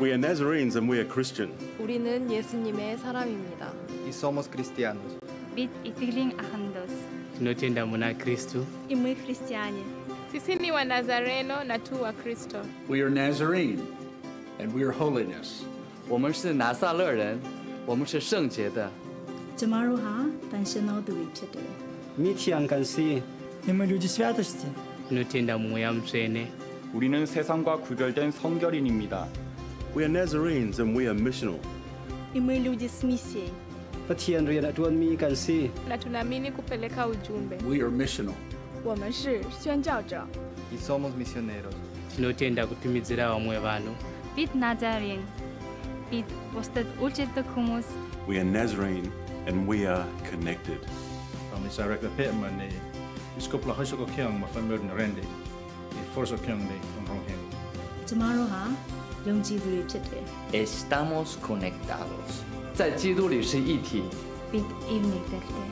We are Nazarenes and we are Christian. 우리는 예수님의 사람입니다. Y somos cristianos. Бид итгэлийн ахандус. Tunatenda mwana Kristo. И мы христиане. Sisi ni wa Nazareno na tu wa Kristo. We are Nazarene, and we are holiness. 我们是拿撒勒人，我们是圣洁的。 ကျမတို့ဟာတန်ရှင်သောသူတွေဖြစ်တယ် 미티안간시. И мы люди святости. Tunatenda moyamsene. 우리는 세상과 구별된 성결인입니다. We are Nazarenes and we are missional. И мы люди с миссией. Patianrian atuan mi kansi. Na tunaamini kupeleka ujumbe. We are missional. 我们是宣教者。 Y somos misioneros. Tunatenda kutumizira wamwe banu. Бид Назарен. Бид бусдад үйлчлдэг хүмүүс. We are Nazarene and we are connected. Kami sa rekapetman ni iskopla haso ko kyang mafamil na rendi. I forso kyang ni konronghen. ကျမတို့ဟာယုံကြည်သူတွေဖြစ်တယ် Estamos conectados. 在基督里是一体。 Бид ивнэгдэлтэй.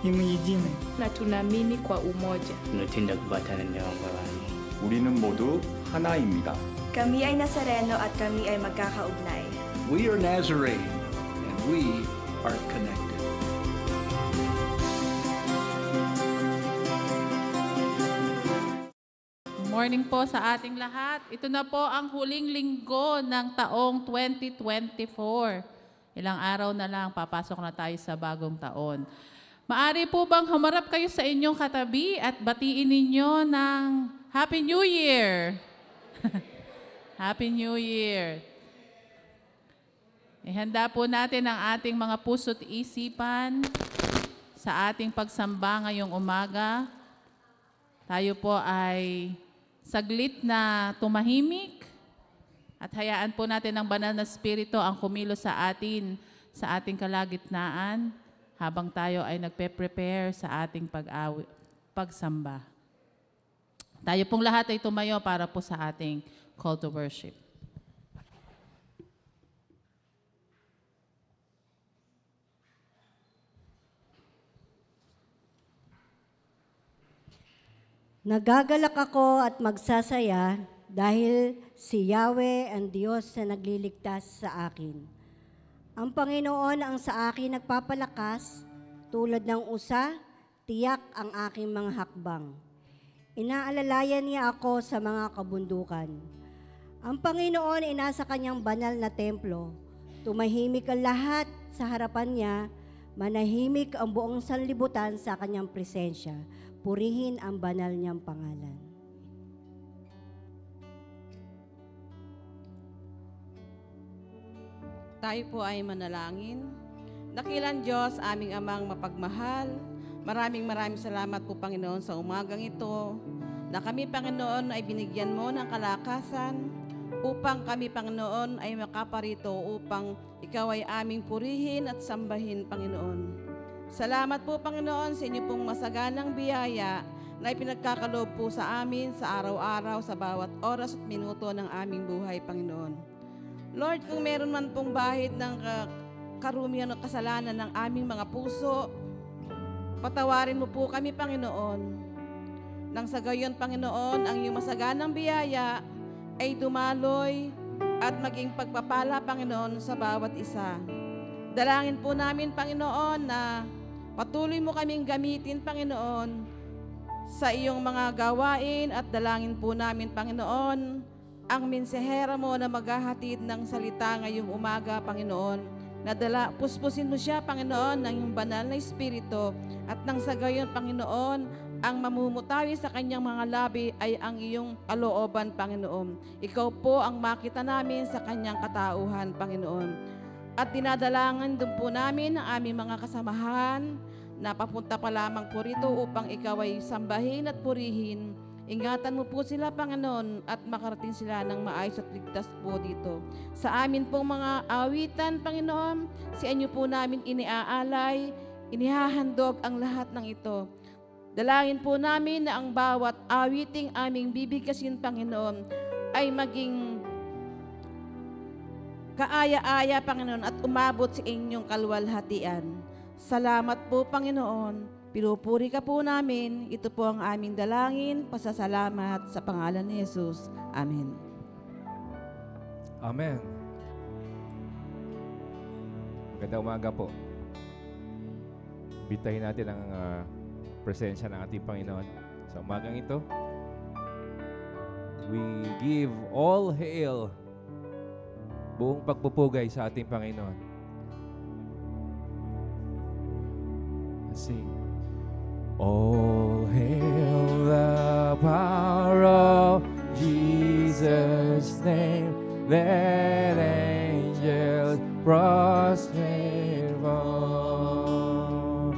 И мы едины. Na tunaamini kwa umoja. Tunatenda kubatana na wamwe banu. 우리는 모두 하나입니다. Kami ay Nazareno at kami ay magkakaugnay. We are Nazarene, and we are connected. Morning po sa ating lahat. Ito na po ang huling linggo ng taong 2024. Ilang araw na lang, papasok na tayo sa bagong taon. Maari po bang humarap kayo sa inyong katabi at batiin ninyo ng Happy New Year? Happy New Year! Ihanda po natin ang ating mga puso't isipan sa ating pagsamba ngayong umaga. Tayo po ay saglit na tumahimik at hayaan po natin ang banal na spirito ang kumilos sa atin sa ating kalagitnaan habang tayo ay nagpe-prepare sa ating pagsamba. Tayo pong lahat ay tumayo para po sa ating call to worship. Nagagalak ako at magsasaya dahil si Yahweh ang Diyos na nagliligtas sa akin. Ang Panginoon ang sa akin nagpapalakas, tulad ng usa, tiyak ang aking mga hakbang. Inaalalayan niya ako sa mga kabundukan. Ang Panginoon ay nasa kanyang banal na templo. Tumahimik ang lahat sa harapan niya, manahimik ang buong sanlibutan sa kanyang presensya. Purihin ang banal niyang pangalan. Tayo po ay manalangin. Dakilang Diyos, aming amang mapagmahal, maraming salamat po, Panginoon, sa umagang ito, na kami, Panginoon, ay binigyan mo ng kalakasan upang kami, Panginoon, ay makaparito upang ikaw ay aming purihin at sambahin, Panginoon. Salamat po, Panginoon, sa inyo pong masaganang biyaya na ipinagkakaloob po sa amin sa araw-araw, sa bawat oras at minuto ng aming buhay, Panginoon. Lord, kung meron man pong bahid ng karumihan o kasalanan ng aming mga puso, patawarin mo po kami, Panginoon. Nang sa gayon, Panginoon, ang iyong masaganang biyaya ay dumaloy at maging pagpapala, Panginoon, sa bawat isa. Dalangin po namin, Panginoon, na patuloy mo kaming gamitin, Panginoon, sa iyong mga gawain at dalangin po namin, Panginoon, ang mensahera mo na maghahatid ng salita ngayong umaga, Panginoon, na puspusin mo siya, Panginoon, ng iyong banal na espiritu at nang sa gayon, Panginoon, ang mamumutawi sa kanyang mga labi ay ang iyong kalooban, Panginoon. Ikaw po ang makita namin sa kanyang katauhan, Panginoon. At dinadalangan din po namin ang aming mga kasamahan na papunta pa lamang po rito upang ikaw ay sambahin at purihin. Ingatan mo po sila, Panginoon, at makarating sila ng maayos at ligtas po dito. Sa amin pong mga awitan, Panginoon, sa inyo po namin iniaalay, inihahandog ang lahat ng ito. Dalangin po namin na ang bawat awiting aming bibigkasin, Panginoon, ay maging kaaya-aya, Panginoon, at umabot sa inyong kaluwalhatian. Salamat po, Panginoon. Pinupuri ka po namin. Ito po ang aming dalangin, pasasalamat sa pangalan ni Jesus. Amen. Amen. Magandang umaga po. Bitahin natin ang presensya ng ating Panginoon sa umagang ito. We give all hail, buong pagpupugay sa ating Panginoon. Sing. All hail the power of Jesus' name. Let angels prostrate fall.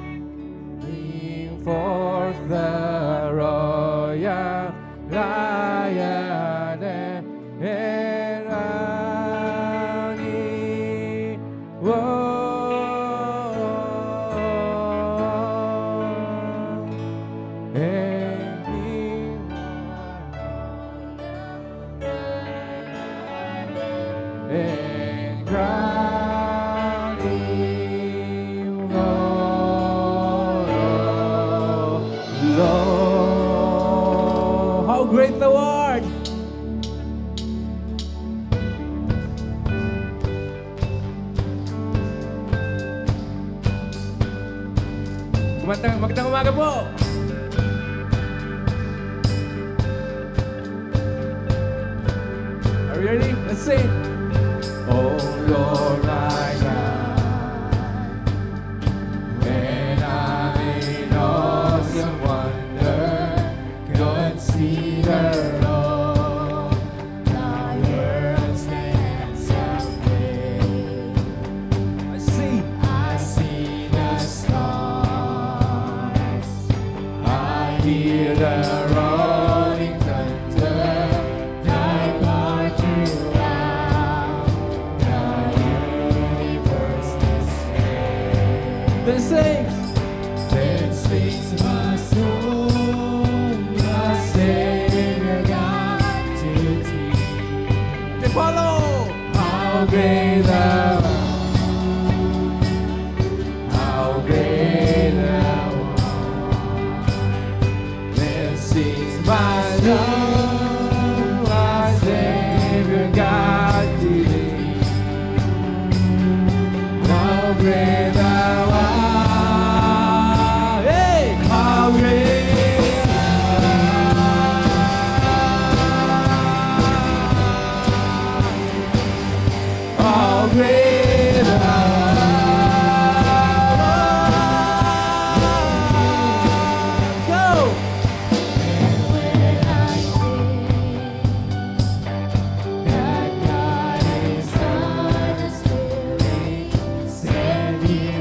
Bring forth the royal Lion and honey. And crown him Lord. How great the Lord! Magandang umaga po! Are you ready? Let's sing! Oh Lord my God, when I'm in awesome wonder, consider all thy works and salvation. I see the stars, I hear the rolling thunder, thy power throughout the universe displays. Then sings my soul, my Savior God to thee. They follow. How great thou art, how great thou art. Then sings my soul, my Savior God to thee. How great thou art, hey, how great thou art, how great thou art. Go! And when I think that God is Son and Spirit, send Him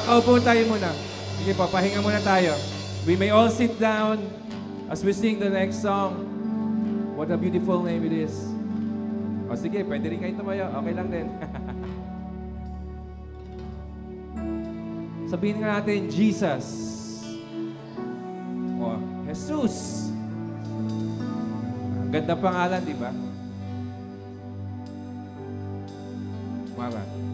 Makaupo tayo muna. Sige po, pahinga muna tayo. We may all sit down as we sing the next song. What a beautiful name it is. O sige, pwede rin kayo tumayo. Okay lang din. Sabihin nga natin, Jesus. O, Jesus. Ganda pangalan, di ba? Mara.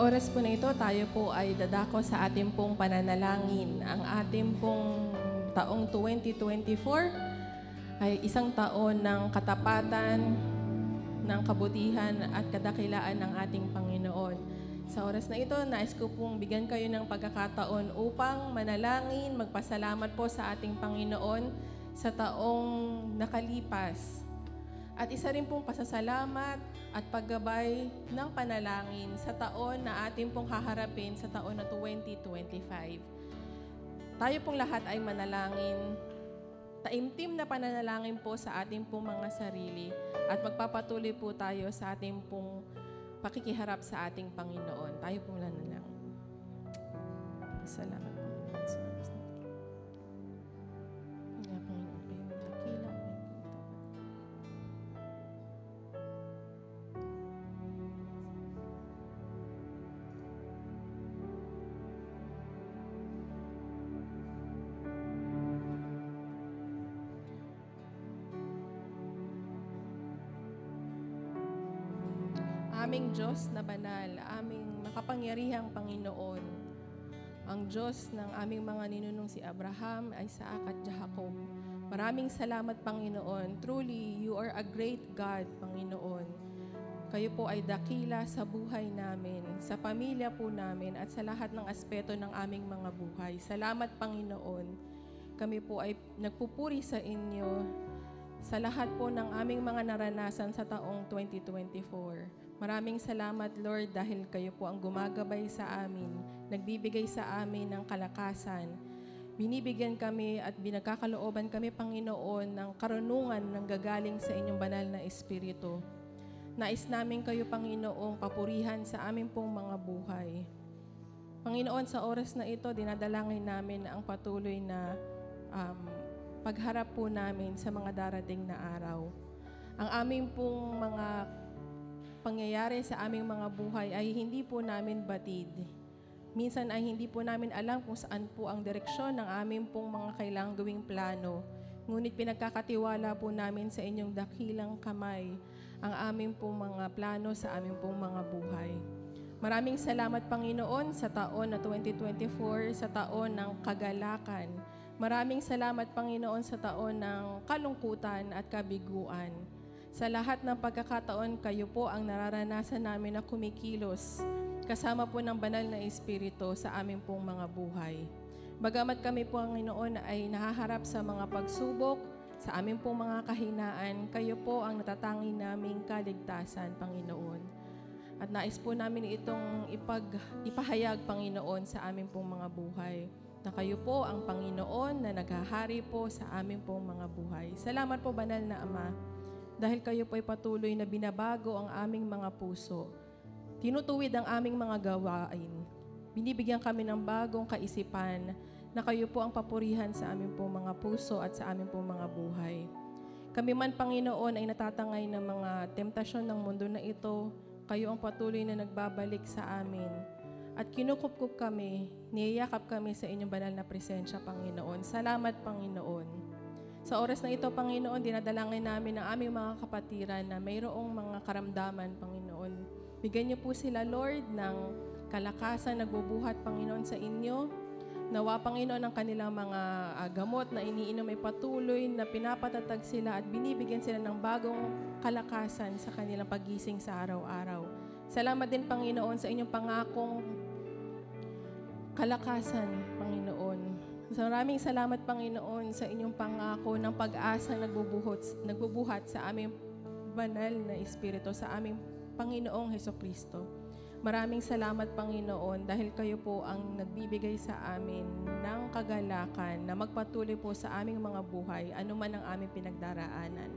oras po na ito, tayo po ay dadako sa ating pong pananalangin. Ang ating pong taong 2024 ay isang taon ng katapatan, ng kabutihan at kadakilaan ng ating Panginoon. Sa oras na ito, nais ko pong bigyan kayo ng pagkakataon upang manalangin, magpasalamat po sa ating Panginoon sa taong nakalipas. At isa rin pong pasasalamat at paggabay ng panalangin sa taon na ating pong haharapin sa taon na 2025. Tayo pong lahat ay manalangin, taimtim na pananalangin po sa ating pong mga sarili at magpapatuloy po tayo sa ating pong pakikiharap sa ating Panginoon. Tayo pong nanalangin. Salamat po. Aming Diyos na banal, aming makapangyarihang Panginoon, ang Diyos ng aming mga ninunong si Abraham, Isaac at Jacob. Maraming salamat, Panginoon. Truly, you are a great God, Panginoon. Kayo po ay dakila sa buhay namin, sa pamilya po namin at sa lahat ng aspeto ng aming mga buhay. Salamat, Panginoon. Kami po ay nagpupuri sa inyo sa lahat po ng aming mga naranasan sa taong 2024. Maraming salamat, Lord, dahil kayo po ang gumagabay sa amin, nagbibigay sa amin ng kalakasan. Binibigyan kami at binagkakalooban kami, Panginoon, ng karunungan ng gagaling sa inyong banal na Espiritu. Nais namin kayo, Panginoong, papurihan sa aming pong mga buhay. Panginoon, sa oras na ito, dinadalangin namin ang patuloy na pagharap po namin sa mga darating na araw. Ang aming pong mga pangyayari sa aming mga buhay ay hindi po namin batid. Minsan ay hindi po namin alam kung saan po ang direksyon ng aming pong mga kailangang gawing plano. Ngunit pinagkakatiwala po namin sa inyong dakilang kamay ang aming pong mga plano sa aming pong mga buhay. Maraming salamat, Panginoon, sa taon na 2024, sa taon ng kagalakan. Maraming salamat, Panginoon, sa taon ng kalungkutan at kabiguan. Sa lahat ng pagkakataon, kayo po ang nararanasan namin na kumikilos, kasama po ng banal na Espiritu sa aming pong mga buhay. Bagamat kami po, Panginoon, ay nahaharap sa mga pagsubok, sa aming pong mga kahinaan, kayo po ang natatangi naming kaligtasan, Panginoon. At nais po namin itong ipahayag, Panginoon, sa aming pong mga buhay, na kayo po ang Panginoon na naghahari po sa aming pong mga buhay. Salamat po, Banal na Ama, dahil kayo po ay patuloy na binabago ang aming mga puso. Tinutuwid ang aming mga gawain. Binibigyan kami ng bagong kaisipan na kayo po ang papurihan sa aming pong mga puso at sa aming pong mga buhay. Kami man, Panginoon, ay natatangay ng mga temptasyon ng mundo na ito. Kayo ang patuloy na nagbabalik sa amin. At kinukupkup kami, niyayakap kami sa inyong banal na presensya, Panginoon. Salamat, Panginoon. Sa oras na ito, Panginoon, dinadalangin namin ang aming mga kapatiran na mayroong mga karamdaman, Panginoon. Bigyan niyo po sila, Lord, ng kalakasan, nagbubuhat, Panginoon, sa inyo. Nawa, Panginoon, ang kanilang mga gamot na iniinom ay patuloy na pinapatatag sila at binibigyan sila ng bagong kalakasan sa kanilang pagising sa araw-araw. Salamat din, Panginoon, sa inyong pangakong kalakasan, Panginoon. Maraming salamat, Panginoon, sa inyong pangako ng pag-asa nagbubuhat sa aming banal na Espiritu, sa aming Panginoong Hesukristo. Maraming salamat, Panginoon, dahil kayo po ang nagbibigay sa amin ng kagalakan na magpatuloy po sa aming mga buhay, anuman ang aming pinagdaraanan.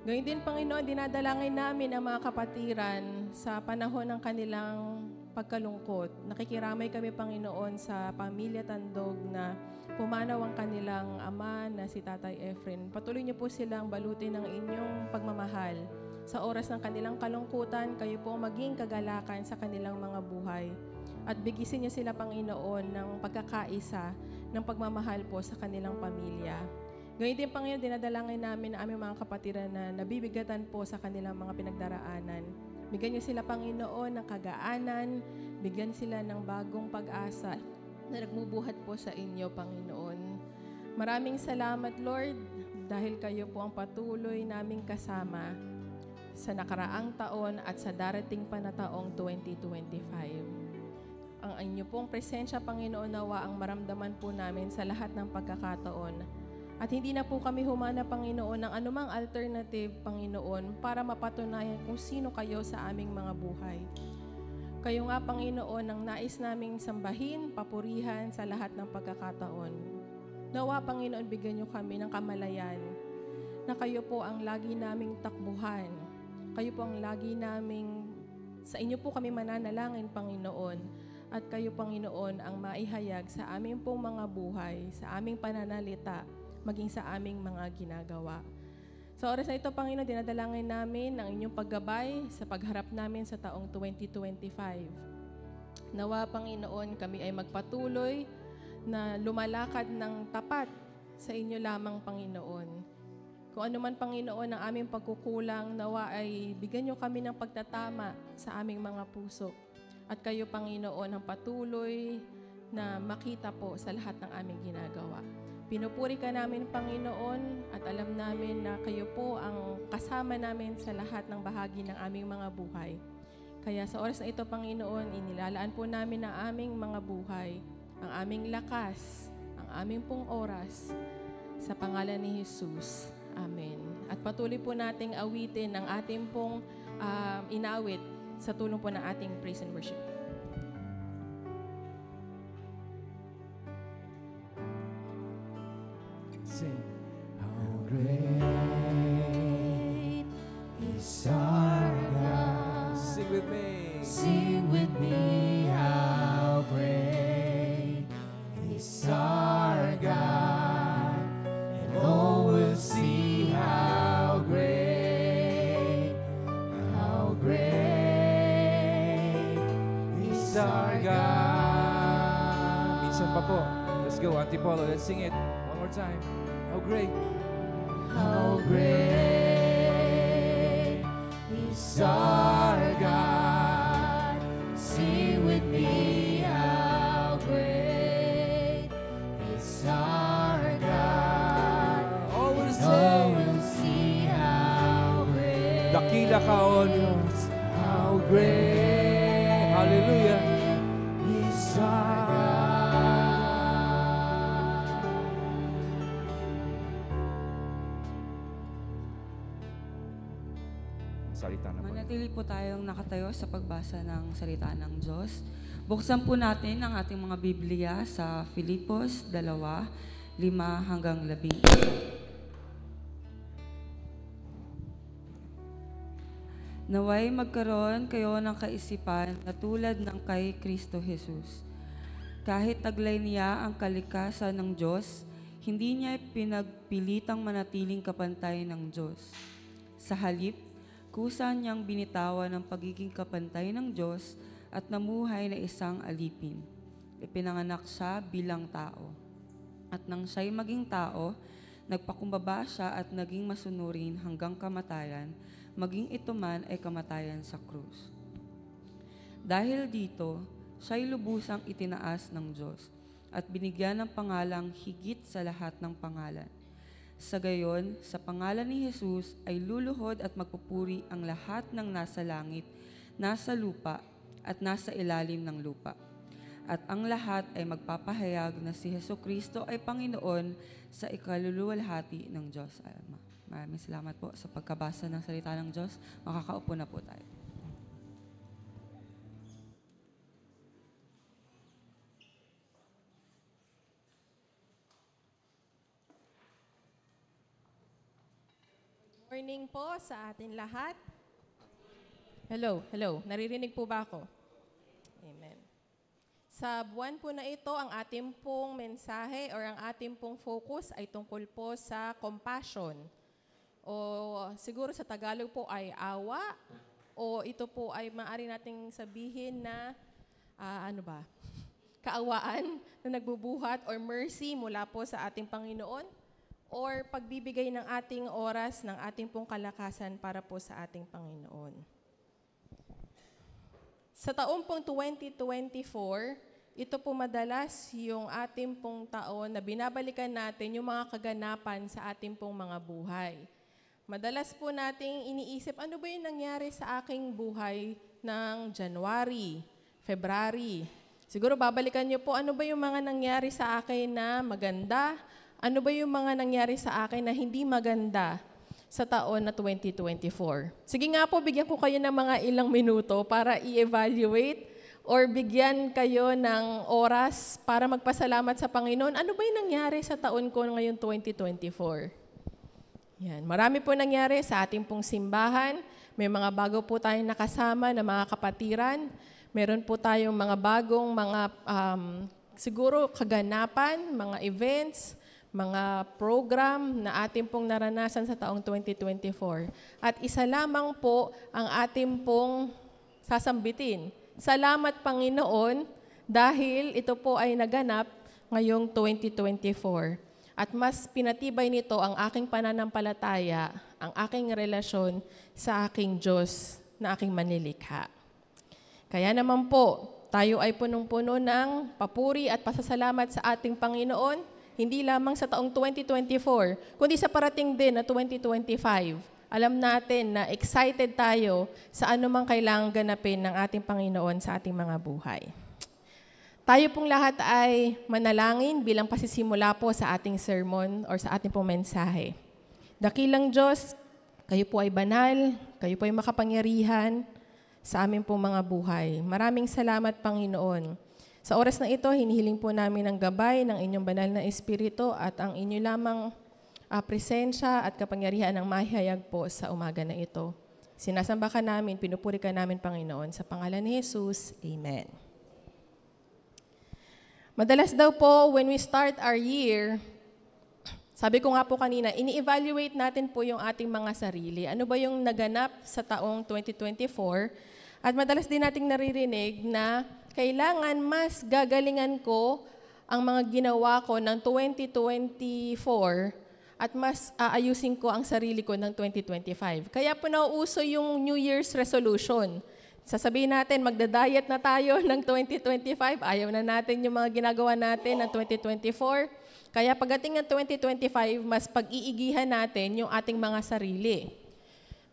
Gayun din, Panginoon, dinadalangin namin ang mga kapatiran sa panahon ng kanilang pagkalungkot. Nakikiramay kami, Panginoon, sa pamilya Tandog na pumanaw ang kanilang ama na si Tatay Efren. Patuloy niyo po silang balutin ng inyong pagmamahal. Sa oras ng kanilang kalungkutan, kayo po maging kagalakan sa kanilang mga buhay. At bigisin niyo sila, Panginoon, ng pagkakaisa, ng pagmamahal po sa kanilang pamilya. Gayun din, Panginoon, dinadalangin namin ang aming mga kapatiran na nabibigatan po sa kanilang mga pinagdaraanan. Bigyan niyo sila, Panginoon, ng kagaanan, bigyan sila ng bagong pag-asa na nagmubuhat po sa inyo, Panginoon. Maraming salamat, Lord, dahil kayo po ang patuloy naming kasama sa nakaraang taon at sa darating pa na taong 2025. Ang inyo pong presensya, Panginoon, nawa ang maramdaman po namin sa lahat ng pagkakataon. At hindi na po kami humana, Panginoon, ng anumang alternative, Panginoon, para mapatunayan kung sino kayo sa aming mga buhay. Kayo nga, Panginoon, ang nais naming sambahin, papurihan sa lahat ng pagkakataon. Nawa, Panginoon, bigyan niyo kami ng kamalayan na kayo po ang lagi naming takbuhan. Kayo po ang lagi naming, sa inyo po kami mananalangin, Panginoon. At kayo, Panginoon, ang maihayag sa aming pong mga buhay, sa aming pananalita, maging sa aming mga ginagawa. Sa oras na ito, Panginoon, dinadalangin namin ang inyong paggabay sa pagharap namin sa taong 2025. Nawa, Panginoon, kami ay magpatuloy na lumalakad ng tapat sa inyo lamang, Panginoon. Kung ano man, Panginoon, ang aming pagkukulang, nawa ay bigyan niyo kami ng pagtatama sa aming mga puso. At kayo, Panginoon, ang patuloy na makita po sa lahat ng aming ginagawa. Pinupuri ka namin, Panginoon, at alam namin na kayo po ang kasama namin sa lahat ng bahagi ng aming mga buhay. Kaya sa oras na ito, Panginoon, inilalaan po namin ang aming mga buhay, ang aming lakas, ang aming pong oras, sa pangalan ni Jesus. Amen. At patuloy po nating awitin ang ating pong inawit sa tulong po ng ating praise and worship. Sing. How great is our God. Sing with me. Sing with me. How great is our God. And all will see how great is our God. Minsan pa po. Let's go, Auntie Polo. Let's sing it one more time. How great is our God. Sing with me, how great is our God. All will see how great. Dakila ka, O Diyos. How great, hallelujah, is our God. Salita na po. Manatili po tayong nakatayo sa pagbasa ng salita ng Diyos. Buksan po natin ang ating mga Biblia sa Filipos 2:5-11. Naway magkaroon kayo ng kaisipan na tulad ng kay Kristo Jesus. Kahit taglay niya ang kalikasan ng Diyos, hindi niya pinagpilitang manatiling kapantay ng Diyos. Sa halip, kusa niyang binitawan ang pagiging kapantay ng Diyos at namuhay na isang alipin. Ipinanganak siya bilang tao. At nang siya'y maging tao, nagpakumbaba siya at naging masunurin hanggang kamatayan, maging ito man ay kamatayan sa krus. Dahil dito, siya'y lubusang itinaas ng Diyos at binigyan ng pangalang higit sa lahat ng pangalan. Sa gayon, sa pangalan ni Jesus ay luluhod at magpupuri ang lahat ng nasa langit, nasa lupa, at nasa ilalim ng lupa. At ang lahat ay magpapahayag na si Jesucristo ay Panginoon sa ikaluluwalhati ng Diyos Ama. Maraming salamat po sa pagkabasa ng salita ng Diyos. Makakaupo na po tayo. Morning po sa atin lahat. Hello. Naririnig po ba ako? Amen. Sa buwan po na ito, ang ating pong mensahe or ang ating pong focus ay tungkol po sa compassion. O siguro sa Tagalog po ay awa, o ito po ay maaari nating sabihin na kaawaan na nagbubuhat or mercy mula po sa ating Panginoon, or pagbibigay ng ating oras, ng ating pong kalakasan para po sa ating Panginoon. Sa taong pong 2024, ito po madalas yung ating pong taon na binabalikan natin yung mga kaganapan sa ating pong mga buhay. Madalas po nating iniisip, ano ba yung nangyari sa aking buhay ng January, February? Siguro babalikan niyo po, ano ba yung mga nangyari sa akin na maganda? Ano ba yung mga nangyari sa akin na hindi maganda sa taon na 2024? Sige nga po, bigyan ko kayo ng mga ilang minuto para i-evaluate or bigyan kayo ng oras para magpasalamat sa Panginoon. Ano ba yung nangyari sa taon ko ngayon 2024? Yan. Marami po nangyari sa ating pong simbahan. May mga bago po tayong nakasama na mga kapatiran. Meron po tayong mga bagong mga siguro kaganapan, mga events, mga program na ating pong naranasan sa taong 2024. At isa lamang po ang ating pong sasambitin. Salamat Panginoon dahil ito po ay naganap ngayong 2024. At mas pinatibay nito ang aking pananampalataya, ang aking relasyon sa aking Diyos na aking manilikha. Kaya naman po, tayo ay punong-puno ng papuri at pasasalamat sa ating Panginoon, hindi lamang sa taong 2024, kundi sa parating din na 2025. Alam natin na excited tayo sa anumang kailangang ganapin ng ating Panginoon sa ating mga buhay. Tayo pong lahat ay manalangin bilang pasisimula po sa ating sermon or sa ating pong mensahe. Dakilang Diyos, kayo po ay banal, kayo po ay makapangyarihan sa aming pong mga buhay. Maraming salamat, Panginoon. Sa oras na ito, hinihiling po namin ang gabay ng inyong banal na Espiritu at ang inyo lamang presensya at kapangyarihan ng mahayag po sa umaga na ito. Sinasamba ka namin, pinupuri ka namin, Panginoon. Sa pangalan ni Jesus, Amen. Madalas daw po, when we start our year, sabi ko nga po kanina, ini-evaluate natin po yung ating mga sarili. Ano ba yung naganap sa taong 2024? At madalas din nating naririnig na kailangan mas gagalingan ko ang mga ginawa ko ng 2024 at mas aayusin ko ang sarili ko ng 2025. Kaya po nauuso yung New Year's resolution. Sasabihin natin, magda-diet na tayo ng 2025. Ayaw na natin yung mga ginagawa natin ng 2024. Kaya pagdating ng 2025, mas pag-iigihan natin yung ating mga sarili.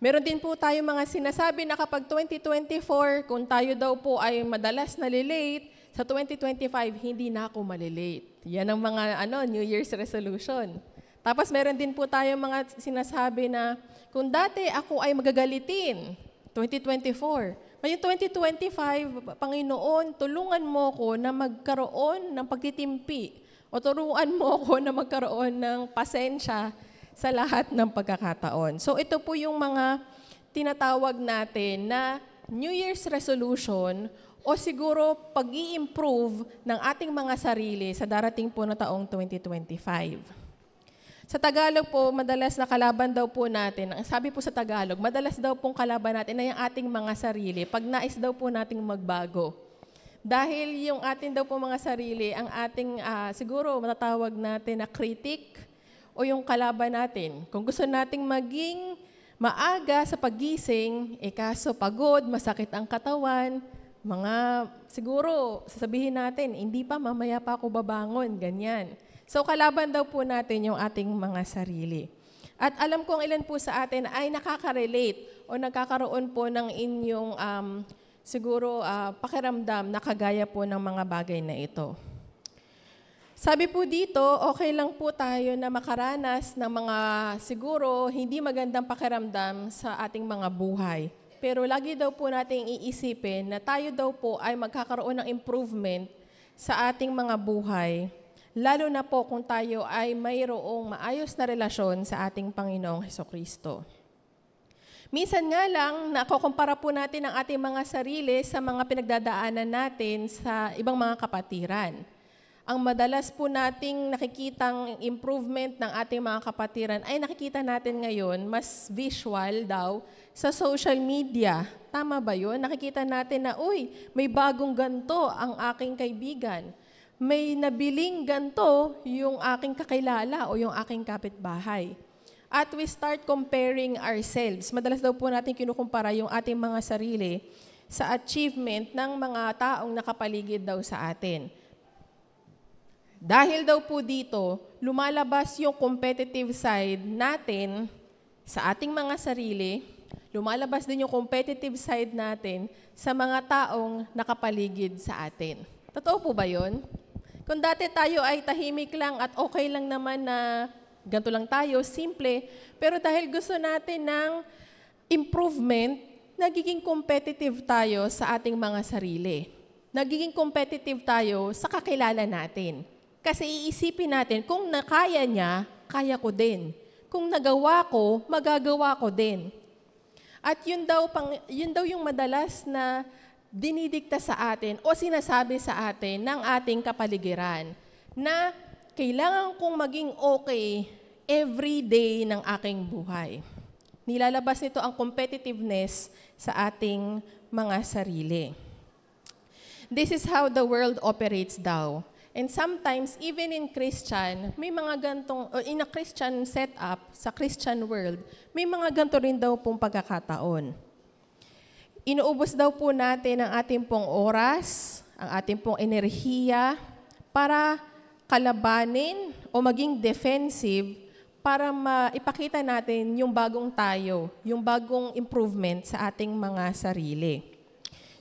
Meron din po tayo mga sinasabi na kapag 2024, kung tayo daw po ay madalas nalilate, sa 2025, hindi na ako malilate. Yan ang mga New Year's resolution. Tapos meron din po tayo mga sinasabi na kung dati ako ay magagalitin, 2024, ngayong 2025, Panginoon, tulungan mo ko na magkaroon ng pagtitimpi o turuan mo ko na magkaroon ng pasensya sa lahat ng pagkakataon. So ito po yung mga tinatawag natin na New Year's resolution o siguro pag-i-improve ng ating mga sarili sa darating po na taong 2025. Sa Tagalog po, madalas na kalaban daw po natin, ang sabi po sa Tagalog, madalas daw pong kalaban natin na yung ating mga sarili, pag nais daw po nating magbago. Dahil yung ating daw po mga sarili, ang ating siguro matatawag natin na critic o yung kalaban natin. Kung gusto nating maging maaga sa pagising, kaso pagod, masakit ang katawan, mga siguro sasabihin natin, hindi pa, mamaya pa ako babangon, ganyan. So kalaban daw po natin yung ating mga sarili. At alam kong ilan po sa atin ay nakaka-relate o nagkakaroon po ng inyong siguro pakiramdam na kagaya po ng mga bagay na ito. Sabi po dito, okay lang po tayo na makaranas ng mga siguro hindi magandang pakiramdam sa ating mga buhay. Pero lagi daw po nating iisipin na tayo daw po ay magkakaroon ng improvement sa ating mga buhay. Lalo na po kung tayo ay mayroong maayos na relasyon sa ating Panginoong Hesukristo. Minsan nga lang, nakukumpara po natin ang ating mga sarili sa mga pinagdadaanan natin sa ibang mga kapatiran. Ang madalas po nating nakikitang improvement ng ating mga kapatiran ay nakikita natin ngayon, mas visual daw, sa social media. Tama ba yun? Nakikita natin na, uy, may bagong ganto ang aking kaibigan. May nabiling ganto yung aking kakilala o yung aking kapitbahay. At we start comparing ourselves. Madalas daw po natin kinukumpara yung ating mga sarili sa achievement ng mga taong nakapaligid daw sa atin. Dahil daw po dito, lumalabas yung competitive side natin sa ating mga sarili, lumalabas din yung competitive side natin sa mga taong nakapaligid sa atin. Totoo po ba yun? Kung dati tayo ay tahimik lang at okay lang naman na ganito lang tayo, simple, pero dahil gusto natin ng improvement, nagiging competitive tayo sa ating mga sarili. Nagiging competitive tayo sa kakilala natin. Kasi iisipin natin, kung nakaya niya, kaya ko din. Kung nagawa ko, magagawa ko din. At yun daw yung madalas na dinidikta sa atin o sinasabi sa atin ng ating kapaligiran na kailangan kong maging okay every day ng aking buhay. Nilalabas nito ang competitiveness sa ating mga sarili. This is how the world operates daw. And sometimes, even in Christian, may mga gantong, in a Christian setup, sa Christian world, may mga ganto rin daw pong pagkakataon. Inuubos daw po natin ang ating pong oras, ang ating pong enerhiya, para kalabanin o maging defensive para maipakita natin yung bagong tayo, yung bagong improvement sa ating mga sarili.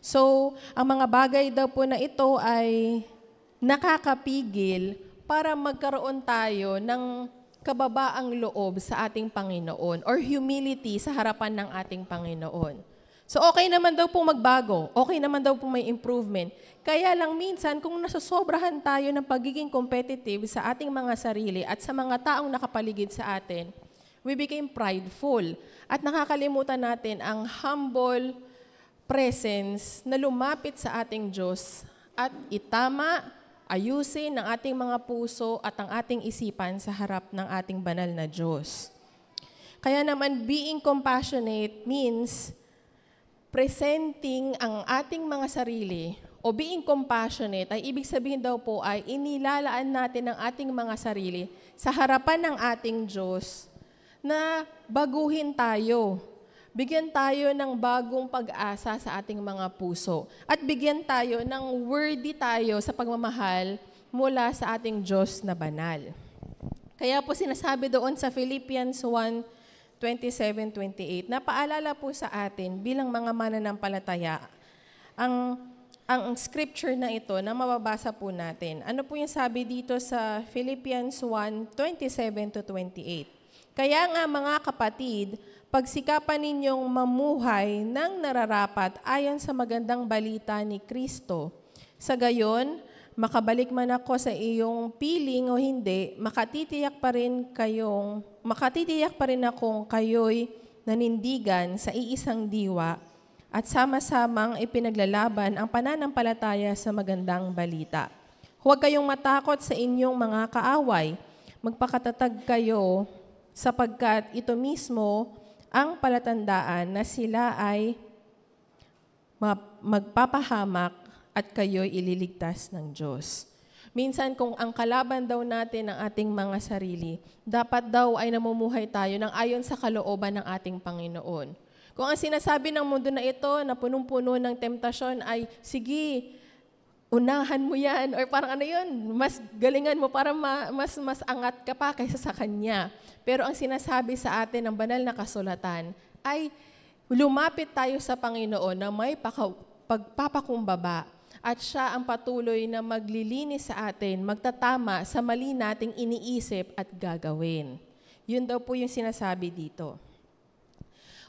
So, ang mga bagay daw po na ito ay nakakapigil para magkaroon tayo ng kababaang loob sa ating Panginoon or humility sa harapan ng ating Panginoon. So okay naman daw pong magbago, okay naman daw pong may improvement. Kaya lang minsan kung nasosobrahan tayo ng pagiging competitive sa ating mga sarili at sa mga taong nakapaligid sa atin, we became prideful at nakakalimutan natin ang humble presence na lumapit sa ating Diyos at itama, ayusin ang ating mga puso at ang ating isipan sa harap ng ating banal na Diyos. Kaya naman, being compassionate means presenting ang ating mga sarili o being compassionate ay ibig sabihin daw po ay inilalaan natin ang ating mga sarili sa harapan ng ating Diyos na baguhin tayo. Bigyan tayo ng bagong pag-asa sa ating mga puso. At bigyan tayo ng worthy tayo sa pagmamahal mula sa ating Diyos na banal. Kaya po sinasabi doon sa Philippians 1:27-28, napaalala po sa atin bilang mga mananampalataya, ang scripture na ito na mababasa po natin. Ano po yung sabi dito sa Philippians 1:27-28? Kaya nga mga kapatid, pagsikapan ninyong mamuhay ng nararapat ayon sa magandang balita ni Kristo. Sa gayon, makabalik man ako sa iyong piling o hindi, makatitiyak pa rin akong kayo'y nanindigan sa iisang diwa at sama-samang ipinaglalaban ang pananampalataya sa magandang balita. Huwag kayong matakot sa inyong mga kaaway. Magpakatatag kayo sapagkat ito mismo ang palatandaan na sila ay magpapahamak at kayo'y ililigtas ng Diyos. Minsan kung ang kalaban daw natin ng ating mga sarili, dapat daw ay namumuhay tayo ng ayon sa kalooban ng ating Panginoon. Kung ang sinasabi ng mundo na ito na punong-puno ng temptasyon ay, sige, unahan mo yan, or parang ano yun, mas galingan mo para mas angat ka pa kaysa sa Kanya. Pero ang sinasabi sa atin ng banal na kasulatan ay lumapit tayo sa Panginoon na may pagpapakumbaba at siya ang patuloy na maglilinis sa atin, magtatama sa mali nating iniisip at gagawin. Yun daw po yung sinasabi dito.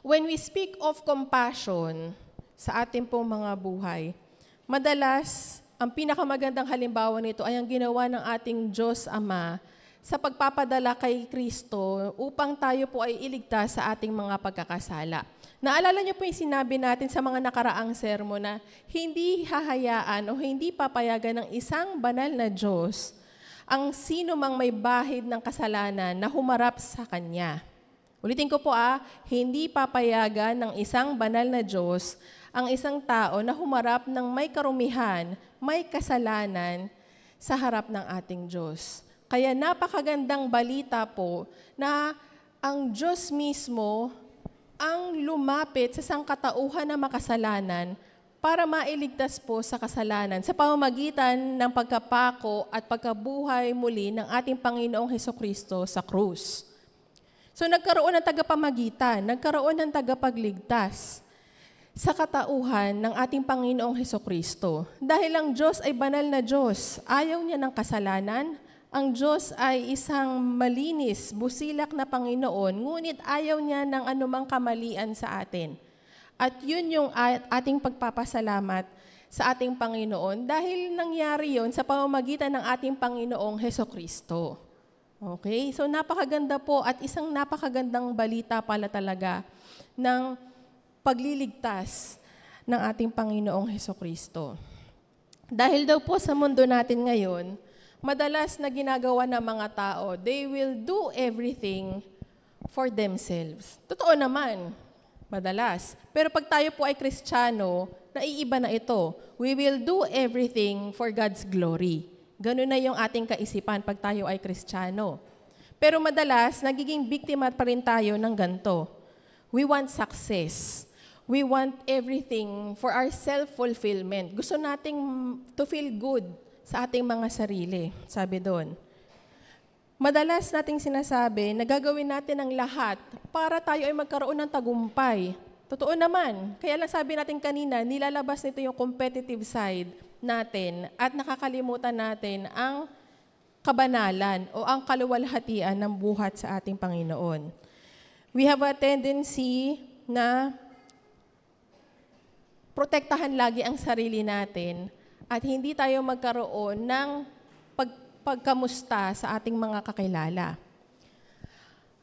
When we speak of compassion sa ating pong mga buhay, madalas ang pinakamagandang halimbawa nito ay ang ginawa ng ating Diyos Ama sa pagpapadala kay Kristo upang tayo po ay iligtas sa ating mga pagkakasala. Naalala niyo po yung sinabi natin sa mga nakaraang sermon na hindi hahayaan o hindi papayagan ng isang banal na Diyos ang sino mang may bahid ng kasalanan na humarap sa Kanya. Ulitin ko po hindi papayagan ng isang banal na Diyos ang isang tao na humarap ng may karumihan, may kasalanan sa harap ng ating Diyos. Kaya napakagandang balita po na ang Diyos mismo ang lumapit sa sangkatauhan na makasalanan para mailigtas po sa kasalanan sa pamamagitan ng pagkapako at pagkabuhay muli ng ating Panginoong Hesukristo sa krus. So nagkaroon ng tagapamagitan, nagkaroon ng tagapagligtas sa katauhan ng ating Panginoong Hesukristo. Dahil ang Diyos ay banal na Diyos, ayaw niya ng kasalanan. Ang Diyos ay isang malinis, busilak na Panginoon, ngunit ayaw niya ng anumang kamalian sa atin. At yun yung ating pagpapasalamat sa ating Panginoon dahil nangyari yon sa pamamagitan ng ating Panginoong Hesukristo. Okay? So napakaganda po at isang napakagandang balita pala talaga ng pagliligtas ng ating Panginoong Hesukristo. Dahil daw po sa mundo natin ngayon, madalas na ginagawa ng mga tao, they will do everything for themselves. Totoo naman, madalas. Pero pag tayo po ay Kristiyano, naiiba na ito. We will do everything for God's glory. Ganun na yung ating kaisipan pag tayo ay Kristiyano. Pero madalas, nagiging biktima pa rin tayo ng ganito. We want success. We want everything for our self-fulfillment. Gusto nating to feel good sa ating mga sarili, sabi doon. Madalas nating sinasabi na gagawin natin ang lahat para tayo ay magkaroon ng tagumpay. Totoo naman. Kaya lang sabi natin kanina, nilalabas nito yung competitive side natin at nakakalimutan natin ang kabanalan o ang kaluwalhatian ng buhat sa ating Panginoon. We have a tendency na protektahan lagi ang sarili natin at hindi tayo magkaroon ng pagkamusta sa ating mga kakilala.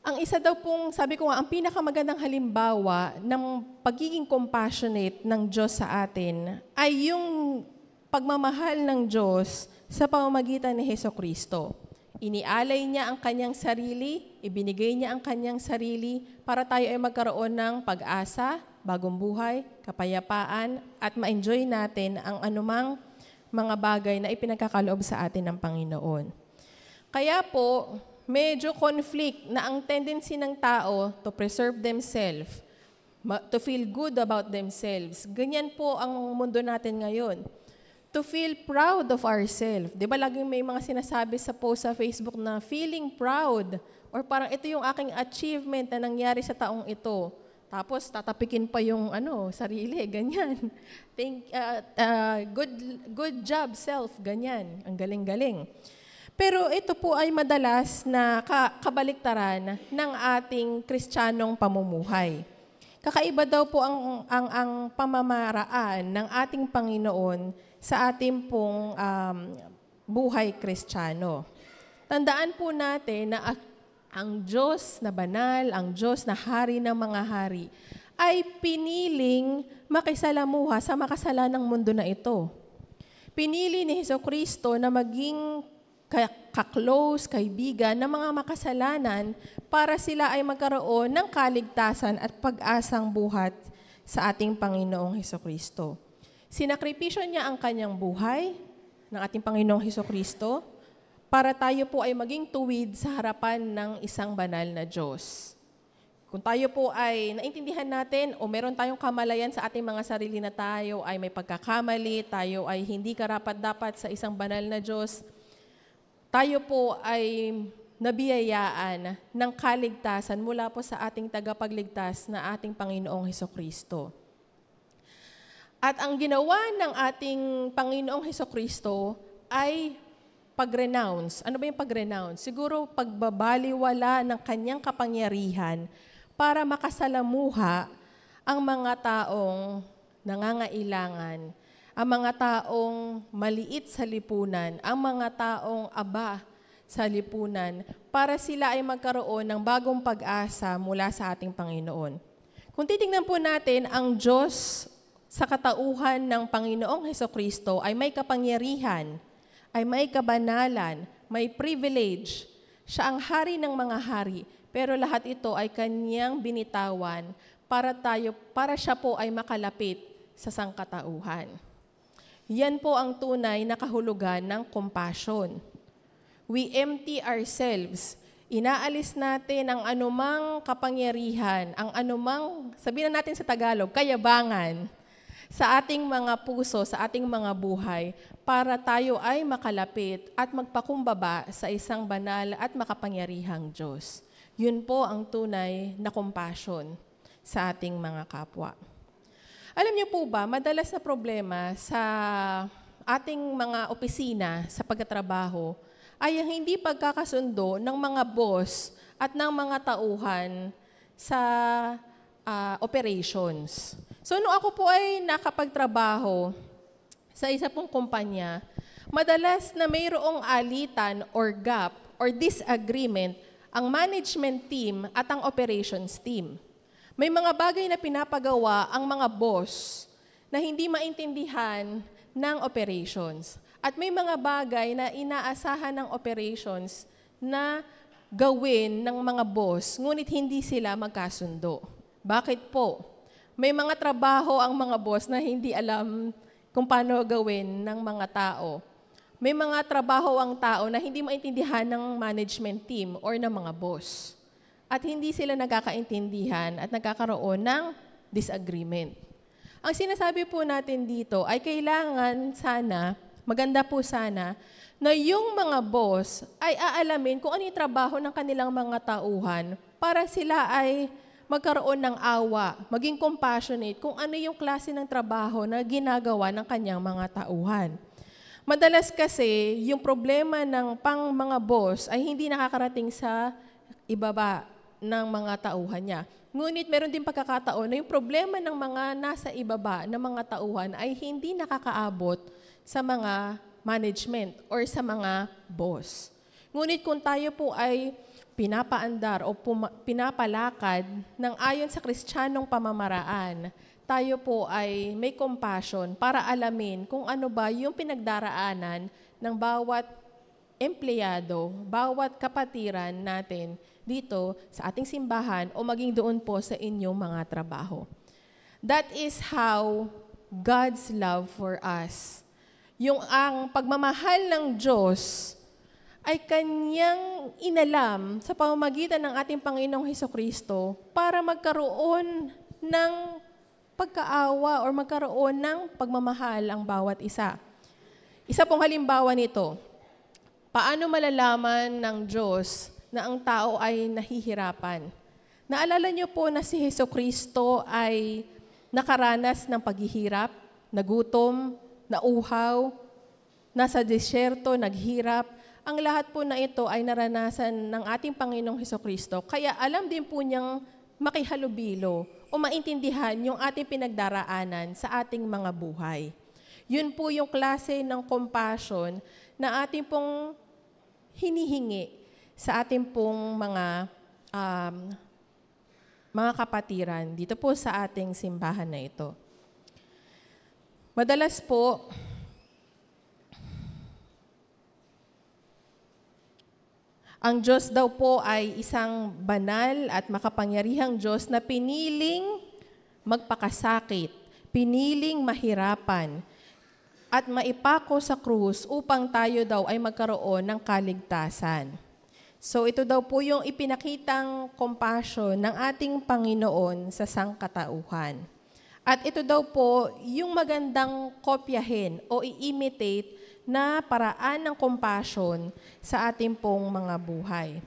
Ang isa daw pong, sabi ko nga, ang pinakamagandang halimbawa ng pagiging compassionate ng Diyos sa atin ay yung pagmamahal ng Diyos sa pamamagitan ni Hesukristo. Inialay niya ang kanyang sarili, ibinigay niya ang kanyang sarili para tayo ay magkaroon ng pag-asa, bagong buhay, kapayapaan, at ma-enjoy natin ang anumang mga bagay na ipinagkakaloob sa atin ng Panginoon. Kaya po, medyo conflict na ang tendency ng tao to preserve themselves, to feel good about themselves. Ganyan po ang mundo natin ngayon. To feel proud of ourselves. Di ba laging may mga sinasabi sa post sa Facebook na feeling proud or parang ito yung aking achievement na nangyari sa taong ito. Tapos tatapikin pa yung sarili, ganyan. Good job, self, ganyan. Ang galing-galing. Pero ito po ay madalas na kabaliktaran ng ating Kristiyanong pamumuhay. Kakaiba daw po ang pamamaraan ng ating Panginoon sa ating pong buhay Kristiyano. Tandaan po natin na ang Diyos na banal, ang Diyos na hari ng mga hari, ay piniling makisalamuha sa makasalanang mundo na ito. Pinili ni Hesukristo na maging ka-close, kaibigan ng mga makasalanan para sila ay magkaroon ng kaligtasan at pag-asang buhat sa ating Panginoong Hesukristo. Sinakripisyo niya ang kanyang buhay ng ating Panginoong Hesukristo para tayo po ay maging tuwid sa harapan ng isang banal na Diyos. Kung tayo po ay naintindihan natin o meron tayong kamalayan sa ating mga sarili na tayo ay may pagkakamali, tayo ay hindi karapat-dapat sa isang banal na Diyos, tayo po ay nabiyayaan ng kaligtasan mula po sa ating tagapagligtas na ating Panginoong Hesukristo. At ang ginawa ng ating Panginoong Hesukristo ay pag-renounce. Ano ba yung pag-renounce? Siguro pagbabaliwala ng kanyang kapangyarihan para makasalamuha ang mga taong nangangailangan, ang mga taong maliit sa lipunan, ang mga taong aba sa lipunan, para sila ay magkaroon ng bagong pag-asa mula sa ating Panginoon. Kung titingnan po natin, ang Diyos sa katauhan ng Panginoong Hesukristo ay may kapangyarihan, ay may kabanalan, may privilege. Siya ang hari ng mga hari, pero lahat ito ay kanyang binitawan para siya po ay makalapit sa sangkatauhan. Yan po ang tunay na kahulugan ng compassion. We empty ourselves. Inaalis natin ang anumang kapangyarihan, ang anumang, sabihin na natin sa Tagalog, kayabangan. sa ating mga puso, sa ating mga buhay, para tayo ay makalapit at magpakumbaba sa isang banal at makapangyarihang Diyos. Yun po ang tunay na compassion sa ating mga kapwa. Alam niyo po ba, madalas na problema sa ating mga opisina sa pagtatrabaho ay ang hindi pagkakasundo ng mga boss at ng mga tauhan sa operations. So, nung ako po ay nakapagtrabaho sa isa pong kumpanya, madalas na mayroong alitan or gap or disagreement ang management team at ang operations team. May mga bagay na pinapagawa ang mga boss na hindi maintindihan ng operations. At may mga bagay na inaasahan ng operations na gawin ng mga boss, ngunit hindi sila magkasundo. Bakit po? May mga trabaho ang mga boss na hindi alam kung paano gawin ng mga tao. May mga trabaho ang tao na hindi maintindihan ng management team or ng mga boss. At hindi sila nagkakaintindihan at nagkakaroon ng disagreement. Ang sinasabi po natin dito ay kailangan sana, maganda po sana, na yung mga boss ay aalamin kung ano yung trabaho ng kanilang mga tauhan para sila ay magkaroon ng awa, maging compassionate kung ano yung klase ng trabaho na ginagawa ng kanyang mga tauhan. Madalas kasi, yung problema ng pang mga boss ay hindi nakakarating sa ibaba ng mga tauhan niya. Ngunit meron din pagkakataon na yung problema ng mga nasa ibaba ng mga tauhan ay hindi nakakaabot sa mga management or sa mga boss. Ngunit kung tayo po ay pinapaandar o pinapalakad ng ayon sa Kristiyanong pamamaraan, tayo po ay may compassion para alamin kung ano ba yung pinagdaraanan ng bawat empleyado, bawat kapatiran natin dito sa ating simbahan o maging doon po sa inyong mga trabaho. That is how God's love for us. Yung ang pagmamahal ng Diyos ay Kanyang inalam sa pamamagitan ng ating Panginoong Hesukristo para magkaroon ng pagkaawa o magkaroon ng pagmamahal ang bawat isa. Isa pong halimbawa nito, paano malalaman ng Diyos na ang tao ay nahihirapan? Naalala niyo po na si Hesukristo ay nakaranas ng paghihirap, nagutom, nauhaw, nasa disyerto, naghirap. Ang lahat po na ito ay naranasan ng ating Panginoong Hesukristo. Kaya alam din po niyang makihalubilo o maintindihan yung ating pinagdaraanan sa ating mga buhay. Yun po yung klase ng compassion na ating pong hinihingi sa ating pong mga kapatiran dito po sa ating simbahan na ito. Madalas po, ang Diyos daw po ay isang banal at makapangyarihang Diyos na piniling magpakasakit, piniling mahirapan, at maipako sa krus upang tayo daw ay magkaroon ng kaligtasan. So ito daw po yung ipinakitang compassion ng ating Panginoon sa sangkatauhan. At ito daw po yung magandang kopyahin o i-imitate na paraan ng compassion sa ating pong mga buhay.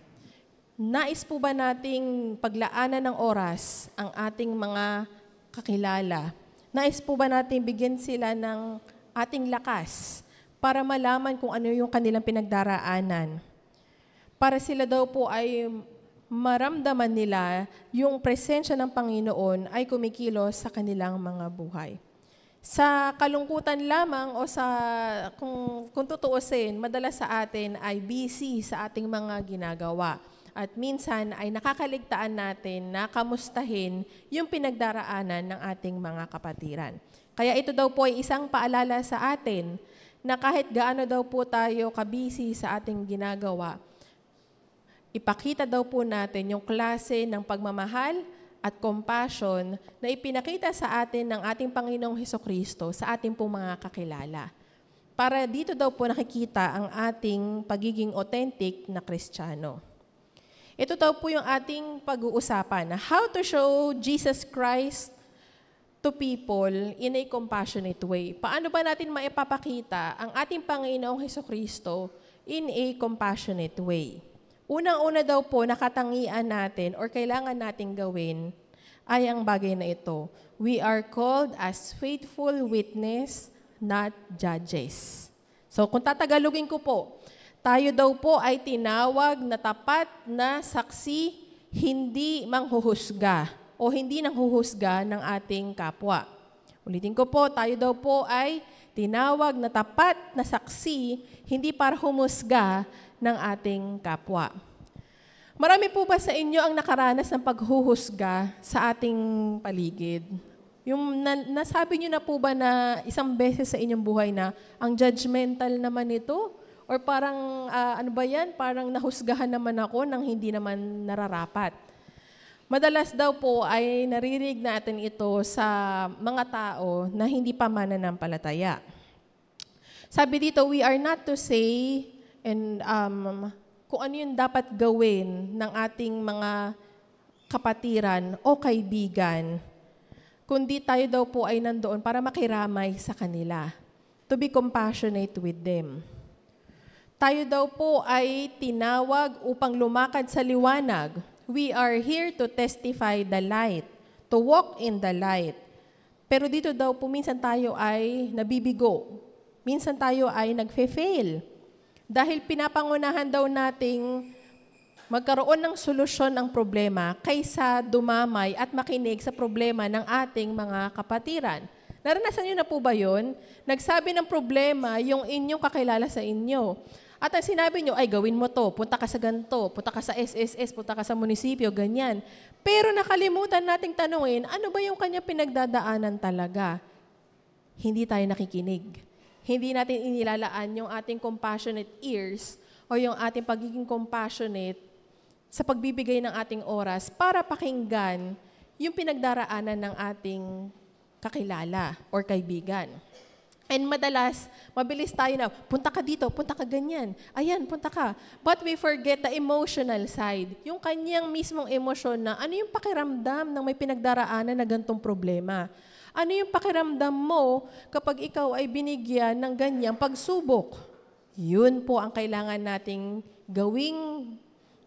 Nais po ba nating paglaanan ng oras ang ating mga kakilala? Nais po ba nating bigyan sila ng ating lakas para malaman kung ano yung kanilang pinagdaraanan? Para sila daw po ay maramdaman nila yung presensya ng Panginoon ay kumikilos sa kanilang mga buhay. Sa kalungkutan lamang o sa kung tutuusin, madalas sa atin ay busy sa ating mga ginagawa. At minsan ay nakakaligtaan natin na kamustahin yung pinagdaraanan ng ating mga kapatiran. Kaya ito daw po ay isang paalala sa atin na kahit gaano daw po tayo kabisi sa ating ginagawa, ipakita daw po natin yung klase ng pagmamahal at compassion na ipinakita sa atin ng ating Panginoong Hesukristo sa ating pong mga kakilala. Para dito daw po nakikita ang ating pagiging authentic na Kristiyano. Ito daw po yung ating pag-uusapan na how to show Jesus Christ to people in a compassionate way. Paano ba natin maipapakita ang ating Panginoong Hesukristo in a compassionate way? Unang-una daw po, nakatangian natin or kailangan nating gawin ay ang bagay na ito. We are called as faithful witness, not judges. So kung tatagalogin ko po, tayo daw po ay tinawag na tapat na saksi, hindi manghuhusga o hindi nanghuhusga ng ating kapwa. Ulitin ko po, tayo daw po ay tinawag na tapat na saksi, hindi para humusga ng ating kapwa. Marami po ba sa inyo ang nakaranas ng paghuhusga sa ating paligid? Yung nasabi nyo na po ba na isang beses sa inyong buhay na ang judgmental naman ito? Or parang, ano ba yan? Parang nahusgahan naman ako nang hindi naman nararapat. Madalas daw po ay naririnig natin ito sa mga tao na hindi pa mananampalataya. Sabi dito, we are not to say and kung ano yung dapat gawin ng ating mga kapatiran o kaibigan, kundi tayo daw po ay nandoon para makiramay sa kanila, to be compassionate with them. Tayo daw po ay tinawag upang lumakad sa liwanag. We are here to testify the light, to walk in the light. Pero dito daw po minsan tayo ay nabibigo. Minsan tayo ay nagfe-fail. Dahil pinapangunahan daw nating magkaroon ng solusyon ang problema kaysa dumamay at makinig sa problema ng ating mga kapatiran. Naranasan niyo na po ba yun? Nagsabi ng problema yung inyong kakilala sa inyo. At ang sinabi nyo, ay gawin mo to, punta ka sa ganito, punta ka sa SSS, punta ka sa munisipyo, ganyan. Pero nakalimutan nating tanungin, ano ba yung kanya pinagdadaanan talaga? Hindi tayo nakikinig. Hindi natin inilalaan yung ating compassionate ears o yung ating pagiging compassionate sa pagbibigay ng ating oras para pakinggan yung pinagdaraanan ng ating kakilala or kaibigan. And madalas, mabilis tayo na, punta ka dito, punta ka ganyan. Ayan, punta ka. But we forget the emotional side. Yung kanyang mismong emosyon na ano yung pakiramdam ng may pinagdaraanan na gantong problema. Ano yung pakiramdam mo kapag ikaw ay binigyan ng ganyang pagsubok? Yun po ang kailangan nating gawing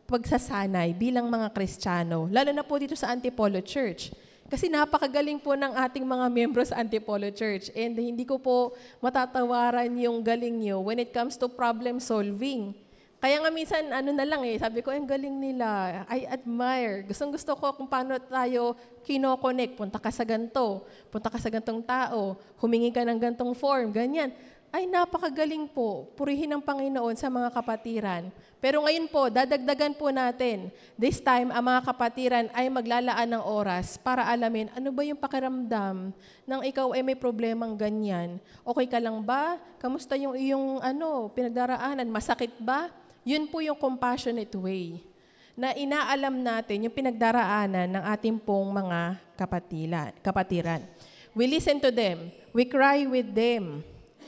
pagsasanay bilang mga Kristiyano. Lalo na po dito sa Antipolo Church. Kasi napakagaling po ng ating mga miyembro sa Antipolo Church. And hindi ko po matatawaran yung galing nyo when it comes to problem solving. Kaya nga minsan, ano na lang sabi ko, ang galing nila. I admire. Gustong-gusto ko kung paano tayo kino-connect. Punta ka sa ganito. Punta ka sa gantong tao. Humingi ka ng gantong form. Ganyan. Ay, napakagaling po. Purihin ng Panginoon sa mga kapatiran. Pero ngayon po, dadagdagan po natin. This time, ang mga kapatiran ay maglalaan ng oras para alamin ano ba yung pakiramdam nang ikaw ay may problemang ganyan. Okay ka lang ba? Kamusta yung iyong pinagdaraanan? Masakit ba? Yun po yung compassionate way na inaalam natin yung pinagdaraanan ng ating pong mga kapatiran. We listen to them. We cry with them.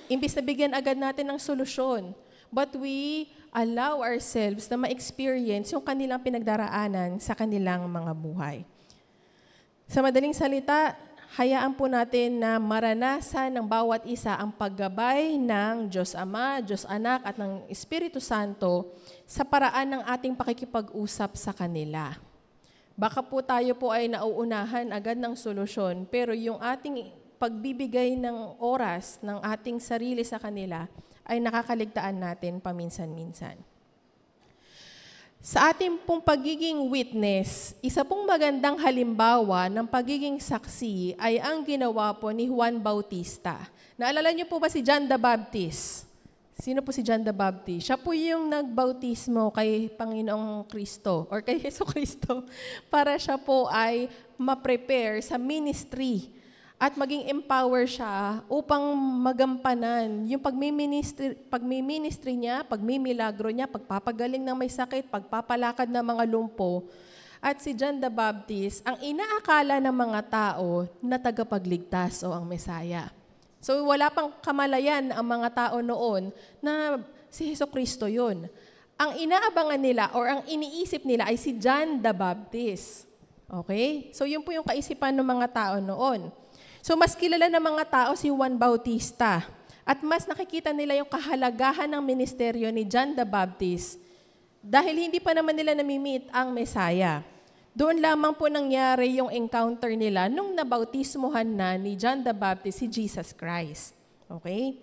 Imbis na bigyan agad natin ng solusyon, but we allow ourselves na ma-experience yung kanilang pinagdaraanan sa kanilang mga buhay. Sa madaling salita, hayaan po natin na maranasan ng bawat isa ang paggabay ng Diyos Ama, Diyos Anak at ng Espiritu Santo sa paraan ng ating pakikipag-usap sa kanila. Baka po tayo po ay nauunahan agad ng solusyon, pero yung ating pagbibigay ng oras ng ating sarili sa kanila ay nakakaligtaan natin paminsan-minsan. Sa ating pong pagiging witness, isa pong magandang halimbawa ng pagiging saksi ay ang ginawa po ni Juan Bautista. Naalala niyo po ba si John the Baptist? Sino po si John the Baptist? Siya po yung nagbautismo kay Panginoong Kristo or kay Hesukristo para siya po ay ma-prepare sa ministry at maging empower siya upang magampanan yung pagmiministry niya, pagmimilagro niya, pagpapagaling ng may sakit, pagpapalakad ng mga lumpo. At si John the Baptist, ang inaakala ng mga tao na tagapagligtas o ang Mesaya. So wala pang kamalayan ang mga tao noon na si Hesukristo yun. Ang inaabangan nila or ang iniisip nila ay si John the Baptist. Okay? So yun po yung kaisipan ng mga tao noon. So mas kilala ng mga tao si Juan Bautista at mas nakikita nila yung kahalagahan ng ministeryo ni John the Baptist dahil hindi pa naman nila namimit ang Messiah. Doon lamang po nangyari yung encounter nila nung nabautismuhan na ni John the Baptist si Jesus Christ. Okay?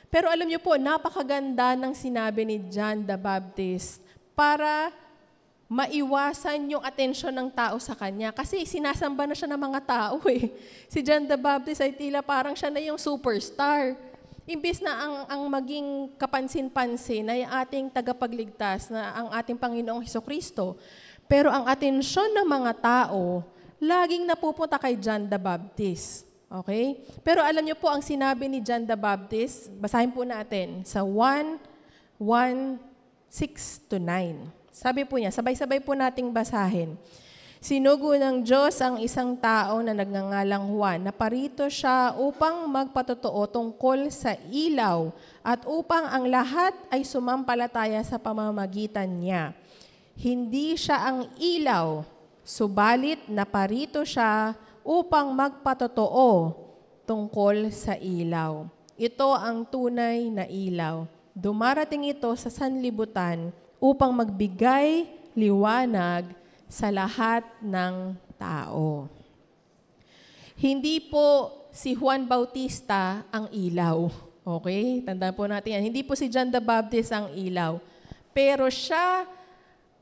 Pero alam niyo po, napakaganda ng sinabi ni John the Baptist para maiwasan yung atensyon ng tao sa kanya. Kasi sinasamba na siya ng mga tao eh. Si John the Baptist ay tila parang siya na yung superstar. Imbis na ang maging kapansin-pansin ay ating tagapagligtas na ang ating Panginoong Hesukristo. Pero ang atensyon ng mga tao, laging napupunta kay John the Baptist. Okay? Pero alam niyo po ang sinabi ni John the Baptist, basahin po natin sa 1:6-9. Sabi po niya, sabay-sabay po nating basahin. Sinugo ng Diyos ang isang tao na nagngangalang Juan, na parito siya upang magpatotoo tungkol sa ilaw at upang ang lahat ay sumampalataya sa pamamagitan niya. Hindi siya ang ilaw, subalit naparito siya upang magpatotoo tungkol sa ilaw. Ito ang tunay na ilaw. Dumarating ito sa sanlibutan upang magbigay liwanag sa lahat ng tao. Hindi po si Juan Bautista ang ilaw. Okay? Tandaan po natin yan. Hindi po si John the Baptist ang ilaw. Pero siya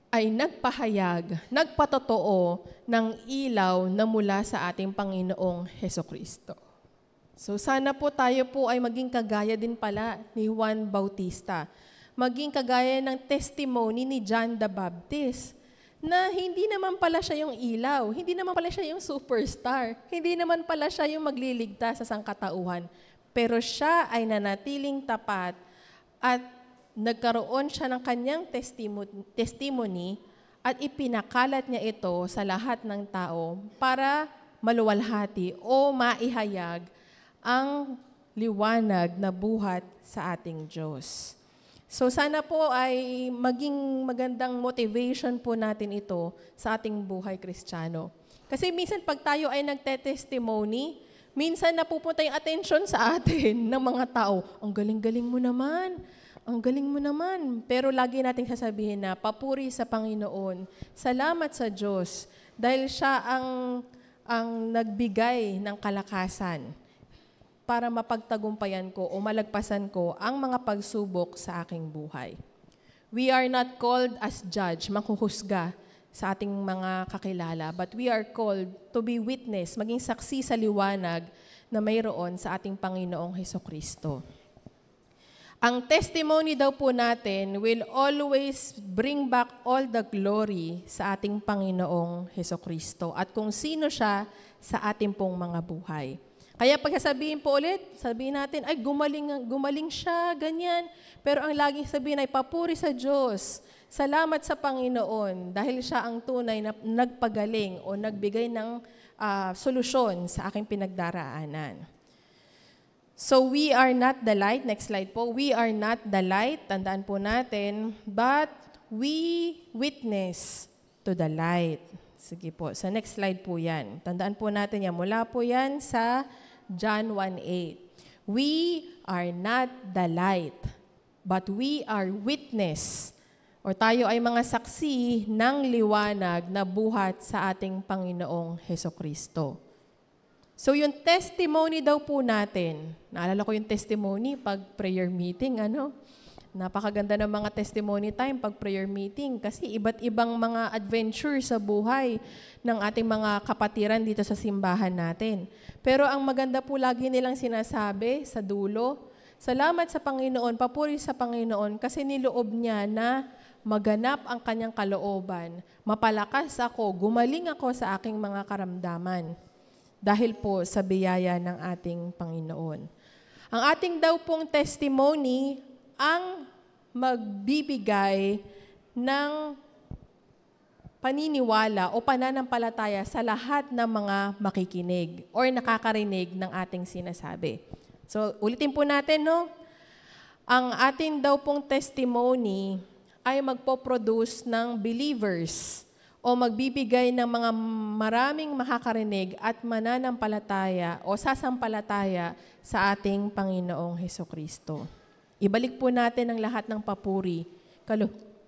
ay nagpahayag, nagpatotoo ng ilaw na mula sa ating Panginoong Hesukristo. So sana po tayo po ay maging kagaya din pala ni Juan Bautista. Maging kagaya ng testimony ni John the Baptist na hindi naman pala siya yung ilaw, hindi naman pala siya yung superstar, hindi naman pala siya yung magliligtas sa sangkatauhan, pero siya ay nanatiling tapat at nagkaroon siya ng kanyang testimony at ipinakalat niya ito sa lahat ng tao para maluwalhati o maihayag ang liwanag na buhat sa ating Diyos. So sana po ay maging magandang motivation po natin ito sa ating buhay Kristiyano. Kasi minsan pag tayo ay nagte-testimony, minsan napupunta yung attention sa atin ng mga tao. Ang galing-galing mo naman. Ang galing mo naman. Pero lagi nating sasabihin na papuri sa Panginoon. Salamat sa Diyos dahil siya ang nagbigay ng kalakasan para mapagtagumpayan ko o malagpasan ko ang mga pagsubok sa aking buhay. We are not called as judge, manghuhusga sa ating mga kakilala, but we are called to be witness, maging saksi sa liwanag na mayroon sa ating Panginoong Hesukristo. Ang testimony daw po natin will always bring back all the glory sa ating Panginoong Hesukristo at kung sino siya sa ating pong mga buhay. Kaya pagsasabihin po ulit, sabihin natin, ay gumaling siya, ganyan. Pero ang laging sabihin ay papuri sa Diyos. Salamat sa Panginoon dahil siya ang tunay na nagpagaling o nagbigay ng solusyon sa aking pinagdaraanan. So we are not the light. Next slide po. We are not the light. Tandaan po natin. But we witness to the light. Sige po. Sa next slide po yan. Tandaan po natin yan. Mula po yan sa John 1:8. We are not the light, but we are witness. O tayo ay mga saksi ng liwanag na buhat sa ating Panginoong Hesukristo. So yung testimony daw po natin, naalala ko yung testimony pag prayer meeting, Napakaganda ng mga testimony time pag prayer meeting kasi iba't ibang mga adventure sa buhay ng ating mga kapatiran dito sa simbahan natin. Pero ang maganda po lagi nilang sinasabi sa dulo, salamat sa Panginoon, papuri sa Panginoon kasi niloob niya na maganap ang kanyang kalooban. Mapalakas ako, gumaling ako sa aking mga karamdaman. Dahil po sa biyaya ng ating Panginoon. Ang ating daw pong testimony ang magbibigay ng paniniwala o pananampalataya sa lahat ng mga makikinig or nakakarinig ng ating sinasabi. So, ulitin po natin, Ang ating daw pong testimony ay magpo-produce ng believers o magbibigay ng mga maraming makakarinig at mananampalataya o sasampalataya sa ating Panginoong Hesukristo. Ibalik po natin ang lahat ng papuri,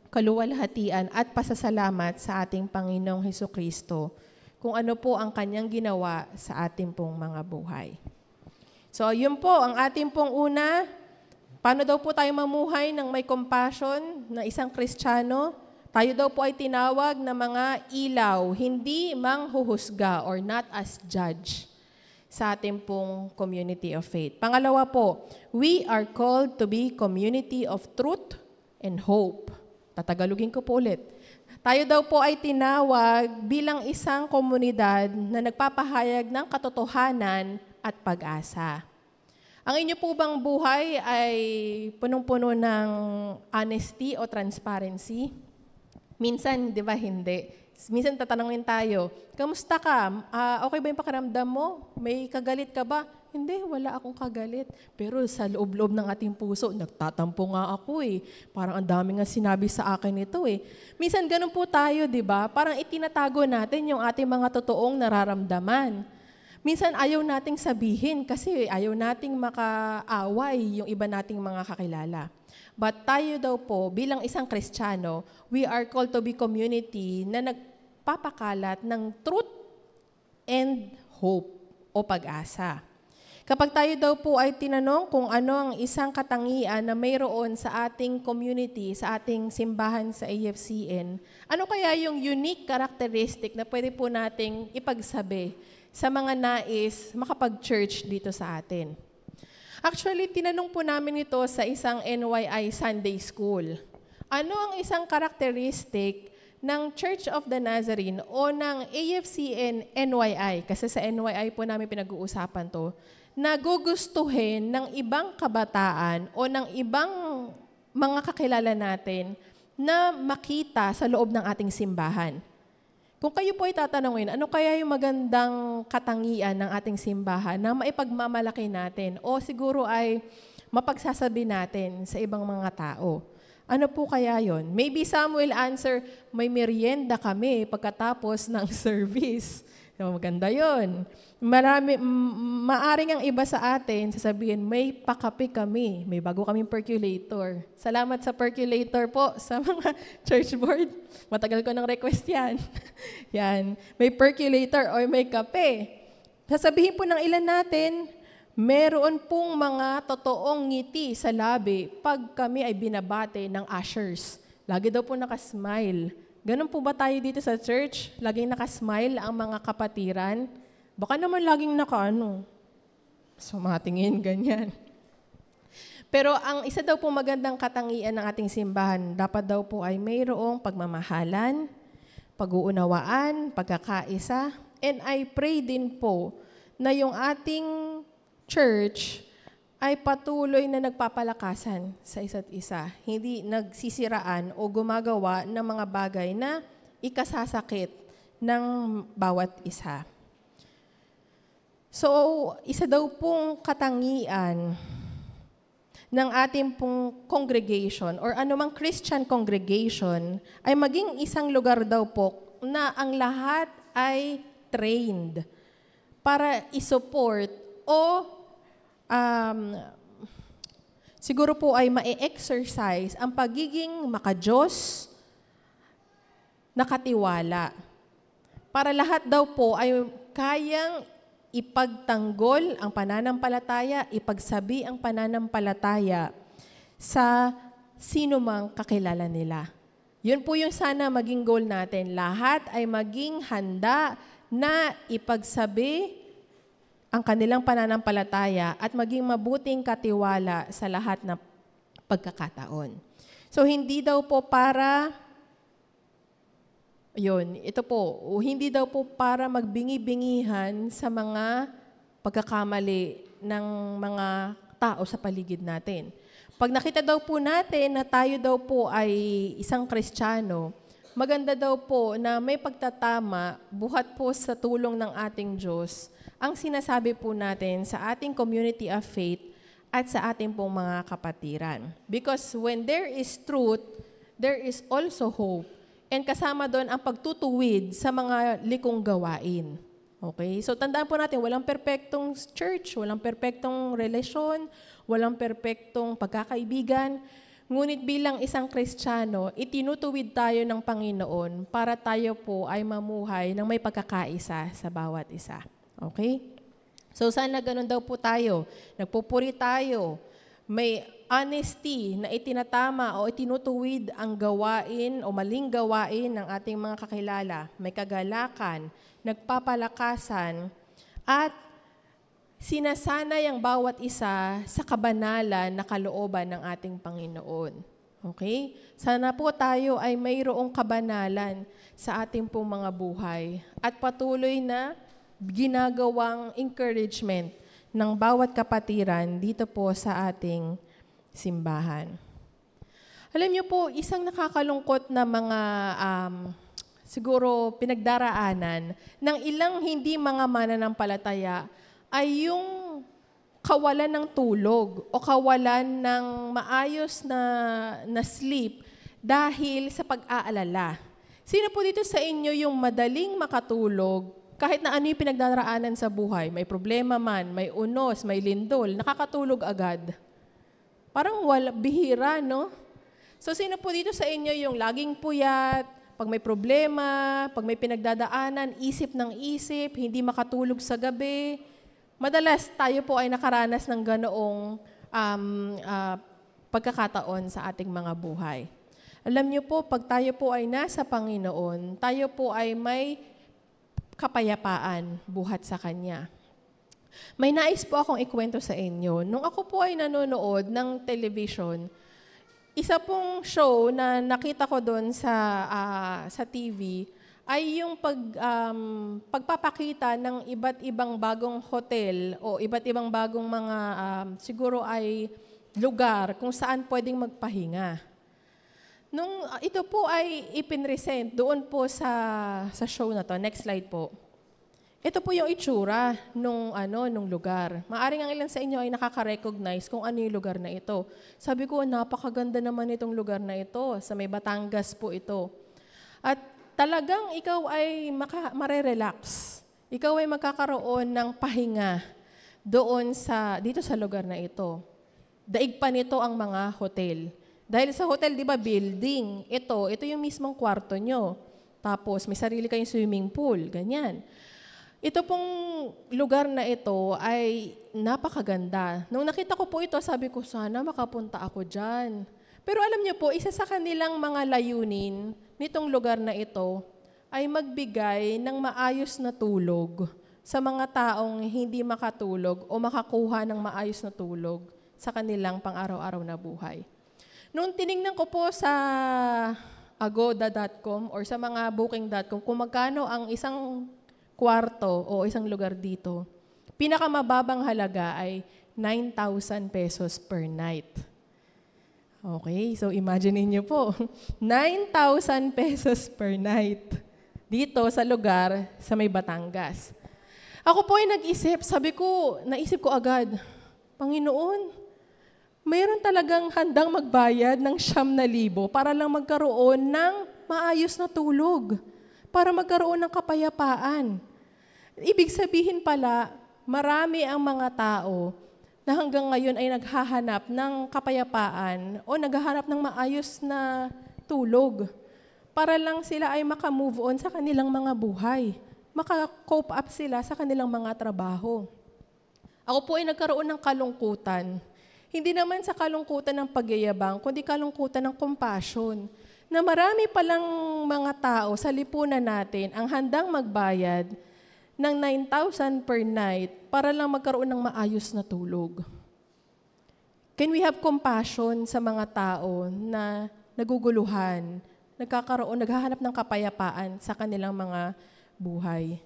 kaluwalhatian at pasasalamat sa ating Panginoong Hesukristo kung ano po ang kanyang ginawa sa ating pong mga buhay. So, yun po ang ating pong una. Paano daw po tayo mamuhay ng may compassion na isang Kristiyano? Tayo daw po ay tinawag na mga ilaw, hindi manghuhusga or not as judge sa ating pong community of faith. Pangalawa po, we are called to be community of truth and hope. Tatagalogin ko po ulit. Tayo daw po ay tinawag bilang isang komunidad na nagpapahayag ng katotohanan at pag-asa. Ang inyo po bang buhay ay punong-puno ng honesty o transparency? Minsan, di ba, hindi. Minsan tatanungin tayo, kamusta ka? Okay ba yung pakiramdam mo? May kagalit ka ba? Hindi, wala akong kagalit. Pero sa loob-loob ng ating puso, nagtatampo nga ako eh. Parang ang dami nga sinabi sa akin ito eh. Minsan ganun po tayo, di ba? Parang itinatago natin yung ating mga totoong nararamdaman. Minsan ayaw nating sabihin kasi ayaw nating makaaway yung iba nating mga kakilala. But tayo daw po, bilang isang Kristiyano, we are called to be community na nagpapakalat ng truth and hope o pag-asa. Kapag tayo daw po ay tinanong kung ano ang isang katangian na mayroon sa ating community, sa ating simbahan sa AFCN, ano kaya yung unique characteristic na pwede po nating ipagsabi sa mga nais makapag-church dito sa atin? Actually, tinanong po namin ito sa isang NYI Sunday School. Ano ang isang karakteristik ng Church of the Nazarene o ng AFCN NYI? Kasi sa NYI po namin pinag-uusapan to, na gugustuhin ng ibang kabataan o ng ibang mga kakilala natin na makita sa loob ng ating simbahan. Kung kayo po ay tatanungin, ano kaya yung magandang katangian ng ating simbahan na maipagmamalaki natin o siguro ay mapagsasabi natin sa ibang mga tao? Ano po kaya yon? Maybe some will answer, may merienda kami pagkatapos ng service. So, maganda yon. Maaring ang iba sa atin sasabihin, may pakape kami, may bago kaming percolator. Salamat sa percolator po sa mga church board. Matagal ko ng request yan. Yan. May percolator or may kape. Sasabihin po ng ilan natin, meron pong mga totoong ngiti sa labi pag kami ay binabate ng ushers. Lagi daw po nakasmile. Ganun po ba tayo dito sa church? Laging nakasmile ang mga kapatiran? Baka naman laging nakaano. Sumatingin, ganyan. Pero ang isa daw po magandang katangian ng ating simbahan, dapat daw po ay mayroong pagmamahalan, pag-uunawaan, pagkakaisa. And I pray din po na yung ating church ay patuloy na nagpapalakasan sa isa't isa. Hindi nagsisiraan o gumagawa ng mga bagay na ikasasakit ng bawat isa. So, isa daw pong katangian ng ating pong congregation or anumang Christian congregation ay maging isang lugar daw po na ang lahat ay trained para isupport o siguro po ay ma-exercise ang pagiging makadiyos, nakatiwala. Para lahat daw po ay kayang ipagtanggol ang pananampalataya, ipagsabi ang pananampalataya sa sino mang kakilala nila. Yun po yung sana maging goal natin. Lahat ay maging handa na ipagsabi ang kanilang pananampalataya at maging mabuting katiwala sa lahat na pagkakataon. So, hindi daw po para, ito po, hindi daw po para magbingi-bingihan sa mga pagkakamali ng mga tao sa paligid natin. Pag nakita daw po natin na tayo daw po ay isang Kristiyano, maganda daw po na may pagtatama, buhat po sa tulong ng ating Diyos, ang sinasabi po natin sa ating community of faith at sa ating pong mga kapatiran. Because when there is truth, there is also hope. And kasama doon ang pagtutuwid sa mga likong gawain. Okay? So tandaan po natin, walang perpektong church, walang perpektong relasyon, walang perpektong pagkakaibigan. Ngunit bilang isang Kristiyano, itinutuwid tayo ng Panginoon para tayo po ay mamuhay ng may pagkakaisa sa bawat isa. Okay? So sana ganun daw po tayo. Nagpupuri tayo. May honesty na itinatama o itinutuwid ang gawain o maling gawain ng ating mga kakilala. May kagalakan, nagpapalakasan, at sinasanay ang bawat isa sa kabanalan na kalooban ng ating Panginoon. Okay? Sana po tayo ay mayroong kabanalan sa ating pong mga buhay at patuloy na ginagawang encouragement ng bawat kapatiran dito po sa ating simbahan. Alam niyo po, isang nakakalungkot na mga siguro pinagdaraanan ng ilang hindi mga mananampalataya ay yung kawalan ng tulog o kawalan ng maayos na sleep dahil sa pag-aalala. Sino po dito sa inyo yung madaling makatulog kahit na ano yung pinagdaraanan sa buhay? May problema man, may unos, may lindol, nakakatulog agad. Parang bihira, no? So sino po dito sa inyo yung laging puyat, pag may problema, pag may pinagdadaanan, isip ng isip, hindi makatulog sa gabi? Madalas tayo po ay nakaranas ng ganoong pagkakataon sa ating mga buhay. Alam niyo po, pag tayo po ay nasa Panginoon, tayo po ay may kapayapaan buhat sa Kanya. May nais po akong ikwento sa inyo. Nung ako po ay nanonood ng television, isa pong show na nakita ko doon sa TV ay yung pagpapakita ng iba't ibang bagong hotel o iba't ibang bagong mga siguro ay lugar kung saan pwedeng magpahinga. Nung ito po ay ipinresent doon po sa show na to. Next slide po. Ito po yung itsura nung lugar. Maaring ang ilan sa inyo ay nakaka-recognize kung ano yung lugar na ito. Sabi ko, napakaganda naman itong lugar na ito. Sa may Batangas po ito. At talagang ikaw ay marerelax. Ikaw ay magkakaroon ng pahinga dito sa lugar na ito. Daig pa nito ang mga hotel. Dahil sa hotel, di ba, building. Ito yung mismong kwarto nyo. Tapos may sarili kayong swimming pool, ganyan. Ito pong lugar na ito ay napakaganda. Nung nakita ko po ito, sabi ko, sana makapunta ako dyan. Pero alam niyo po, isa sa kanilang mga layunin nitong lugar na ito ay magbigay ng maayos na tulog sa mga taong hindi makatulog o makakuha ng maayos na tulog sa kanilang pang-araw-araw na buhay. Nung tinignan ko po sa agoda.com or sa mga booking.com kung magkano ang isang kwarto o isang lugar dito, pinakamababang halaga ay 9,000 pesos per night. Okay, so imagine niyo po, 9,000 pesos per night dito sa lugar sa may Batangas. Ako po ay naisip ko agad, Panginoon, mayroon talagang handang magbayad ng 9,000 para lang magkaroon ng maayos na tulog, para magkaroon ng kapayapaan. Ibig sabihin pala, marami ang mga tao na hanggang ngayon ay naghahanap ng kapayapaan o naghahanap ng maayos na tulog para lang sila ay makamove on sa kanilang mga buhay, maka-cope up sila sa kanilang mga trabaho. Ako po ay nagkaroon ng kalungkutan. Hindi naman sa kalungkutan ng pagyayabang, kundi kalungkutan ng compassion. Na marami palang mga tao sa lipunan natin ang handang magbayad ng 9,000 per night para lang magkaroon ng maayos na tulog. Can we have compassion sa mga tao na naguguluhan, naghahanap ng kapayapaan sa kanilang mga buhay?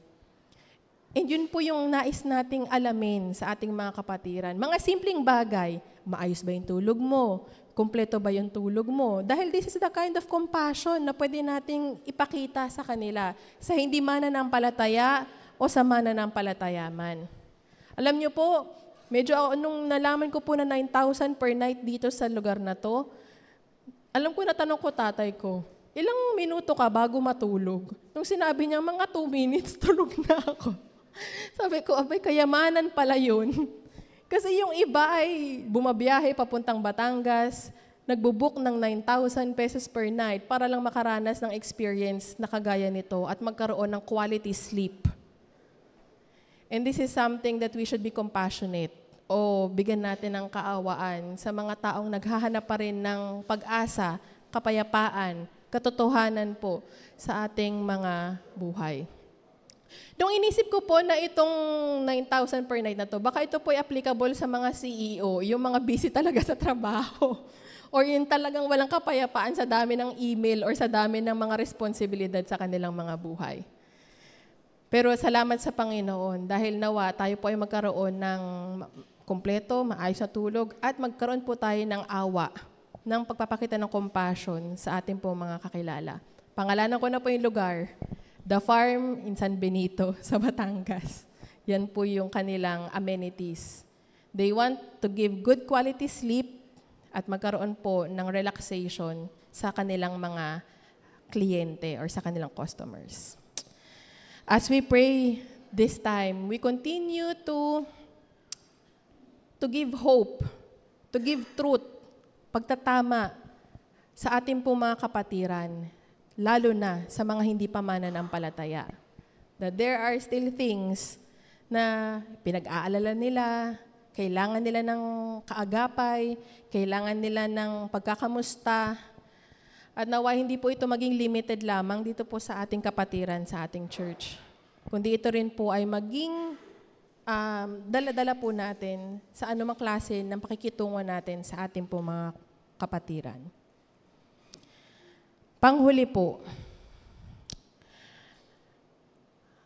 And yun po yung nais nating alamin sa ating mga kapatiran. Mga simpleng bagay, maayos ba yung tulog mo? Kumpleto ba yung tulog mo? Dahil this is the kind of compassion na pwede nating ipakita sa kanila sa hindi mananampalataya o sa mananampalataya man. Alam niyo po, medyo nung nalaman ko po na 9,000 per night dito sa lugar na to, alam ko, natanong ko tatay ko, ilang minuto ka bago matulog? Nung sinabi niya, mga 2 minutes, tulog na ako. Sabi ko, abay, kayamanan pala yun. Kasi yung iba ay bumabiyahe papuntang Batangas, nagbubook ng 9,000 pesos per night para lang makaranas ng experience na kagaya nito at magkaroon ng quality sleep. And this is something that we should be compassionate o bigyan natin ng kaawaan sa mga taong naghahanap pa rin ng pag-asa, kapayapaan, katotohanan po sa ating mga buhay. Nung inisip ko po na itong 9,000 per night na to, baka ito po ay applicable sa mga CEO, yung mga busy talaga sa trabaho. Or yung talagang walang kapayapaan sa dami ng email or sa dami ng mga responsibilidad sa kanilang mga buhay. Pero salamat sa Panginoon dahil nawa tayo po ay magkaroon ng kumpleto, maayos na tulog at magkaroon po tayo ng awa, ng pagpapakita ng compassion sa ating po mga kakilala. Pangalanan ko na po yung lugar, The Farm in San Benito sa Batangas. Yan po yung kanilang amenities. They want to give good quality sleep at magkaroon po ng relaxation sa kanilang mga kliyente or sa kanilang customers. As we pray this time, we continue to give hope, to give truth, pagtatama sa ating po mga kapatiran, lalo na sa mga hindi pa mananampalataya. That there are still things na pinag-aalala nila, kailangan nila ng kaagapay, kailangan nila ng pagkakamusta, at nawa hindi po ito maging limited lamang dito po sa ating kapatiran, sa ating church. Kundi ito rin po ay maging dala-dala po natin sa anumang klase ng pakikitungo natin sa ating po mga kapatiran. Panghuli po,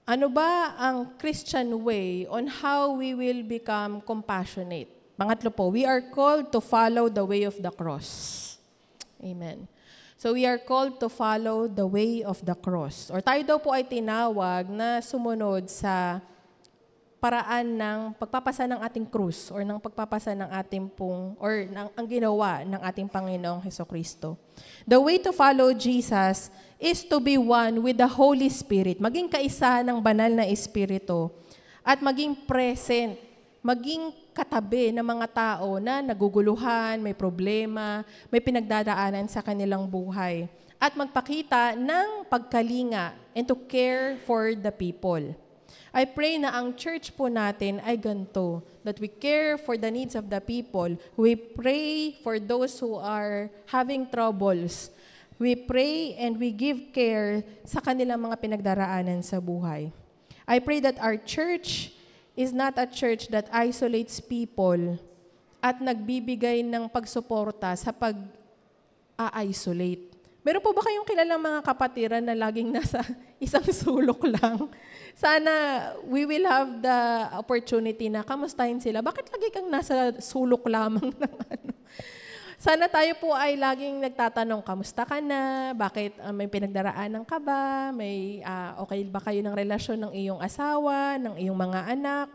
ano ba ang Christian way on how we will become compassionate? Pangatlo po, we are called to follow the way of the cross. Amen. So we are called to follow the way of the cross. Or tayo daw po ay tinawag na sumunod sa paraan ng pagpapasa ng ating krus or ng pagpapasa ng ating pong or ang ginawa ng ating Panginoong Hesukristo. The way to follow Jesus is to be one with the Holy Spirit, maging kaisa ng banal na Espiritu at maging present, maging katabi ng mga tao na naguguluhan, may problema, may pinagdadaanan sa kanilang buhay at magpakita ng pagkalinga and to care for the people. I pray na ang church po natin ay ganito, that we care for the needs of the people. We pray for those who are having troubles. We pray and we give care sa kanilang mga pinagdaraanan sa buhay. I pray that our church is not a church that isolates people at nagbibigay ng pagsuporta sa pag-a-isolate. Meron po ba kayong kilalang mga kapatiran na laging nasa isang sulok lang? Sana we will have the opportunity na kamustahin sila. Bakit lagi kang nasa sulok lamang ng ano? Sana tayo po ay laging nagtatanong, kamusta ka na? Bakit may pinagdaraanan ka ba? May okay ba kayo ng relasyon ng iyong asawa, ng iyong mga anak?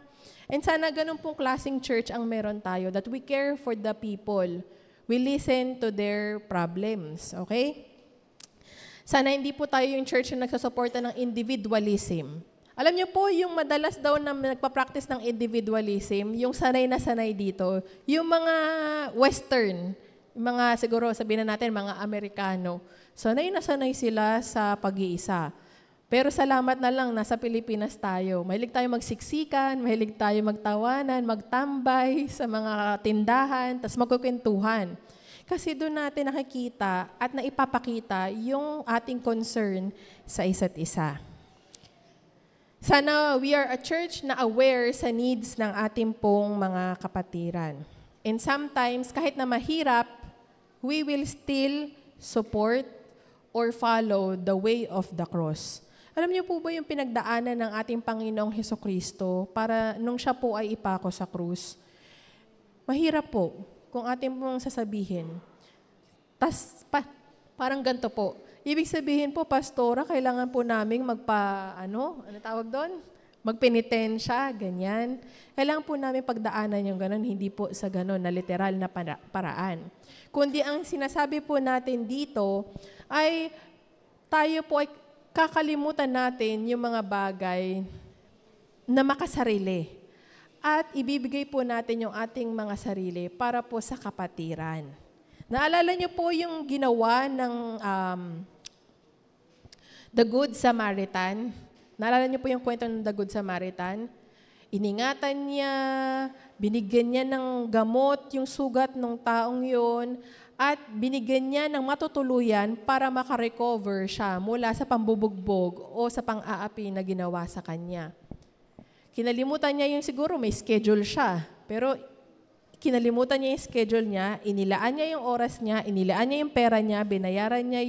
And sana ganun pong klaseng church ang meron tayo, that we care for the people. We listen to their problems, okay? Sana hindi po tayo yung church na nagsusuporta ng individualism. Alam niyo po, yung madalas daw na nagpa-practice ng individualism, yung sanay na sanay dito, yung mga Western, yung mga siguro sabihin na natin, mga Amerikano, sanay na sanay sila sa pag-iisa. Pero salamat na lang, nasa Pilipinas tayo. Mahilig tayo magsiksikan, mahilig tayo magtawanan, magtambay sa mga tindahan, tas magkukwentuhan. Kasi doon natin nakikita at naipapakita yung ating concern sa isa't isa. Sana we are a church na aware sa needs ng ating pong mga kapatiran. And sometimes, kahit na mahirap, we will still support or follow the way of the cross. Alam niyo po ba yung pinagdaanan ng ating Panginoong Hesukristo para nung siya po ay ipako sa krus? Mahirap po kung ating pong sasabihin. Parang ganito po. Ibig sabihin po, pastora, kailangan po naming ano tawag doon? Magpenitensya, ganyan. Kailangan po namin pagdaanan yung ganon, hindi po sa ganon na literal na paraan. Kundi ang sinasabi po natin dito ay tayo po ay kakalimutan natin yung mga bagay na makasarili. At ibibigay po natin yung ating mga sarili para po sa kapatiran. Naalala niyo po yung ginawa ng The Good Samaritan? Naalala niyo po yung kwento ng The Good Samaritan? Iningatan niya, binigyan niya ng gamot yung sugat ng taong yon, at binigyan niya ng matutuluyan para makarecover siya mula sa pambubugbog o sa pang-aapi na ginawa sa kanya. Kinalimutan niya yung siguro may schedule siya, pero kinalimutan niya yung schedule niya, inilaan niya yung oras niya, inilaan niya yung pera niya, binayaran niya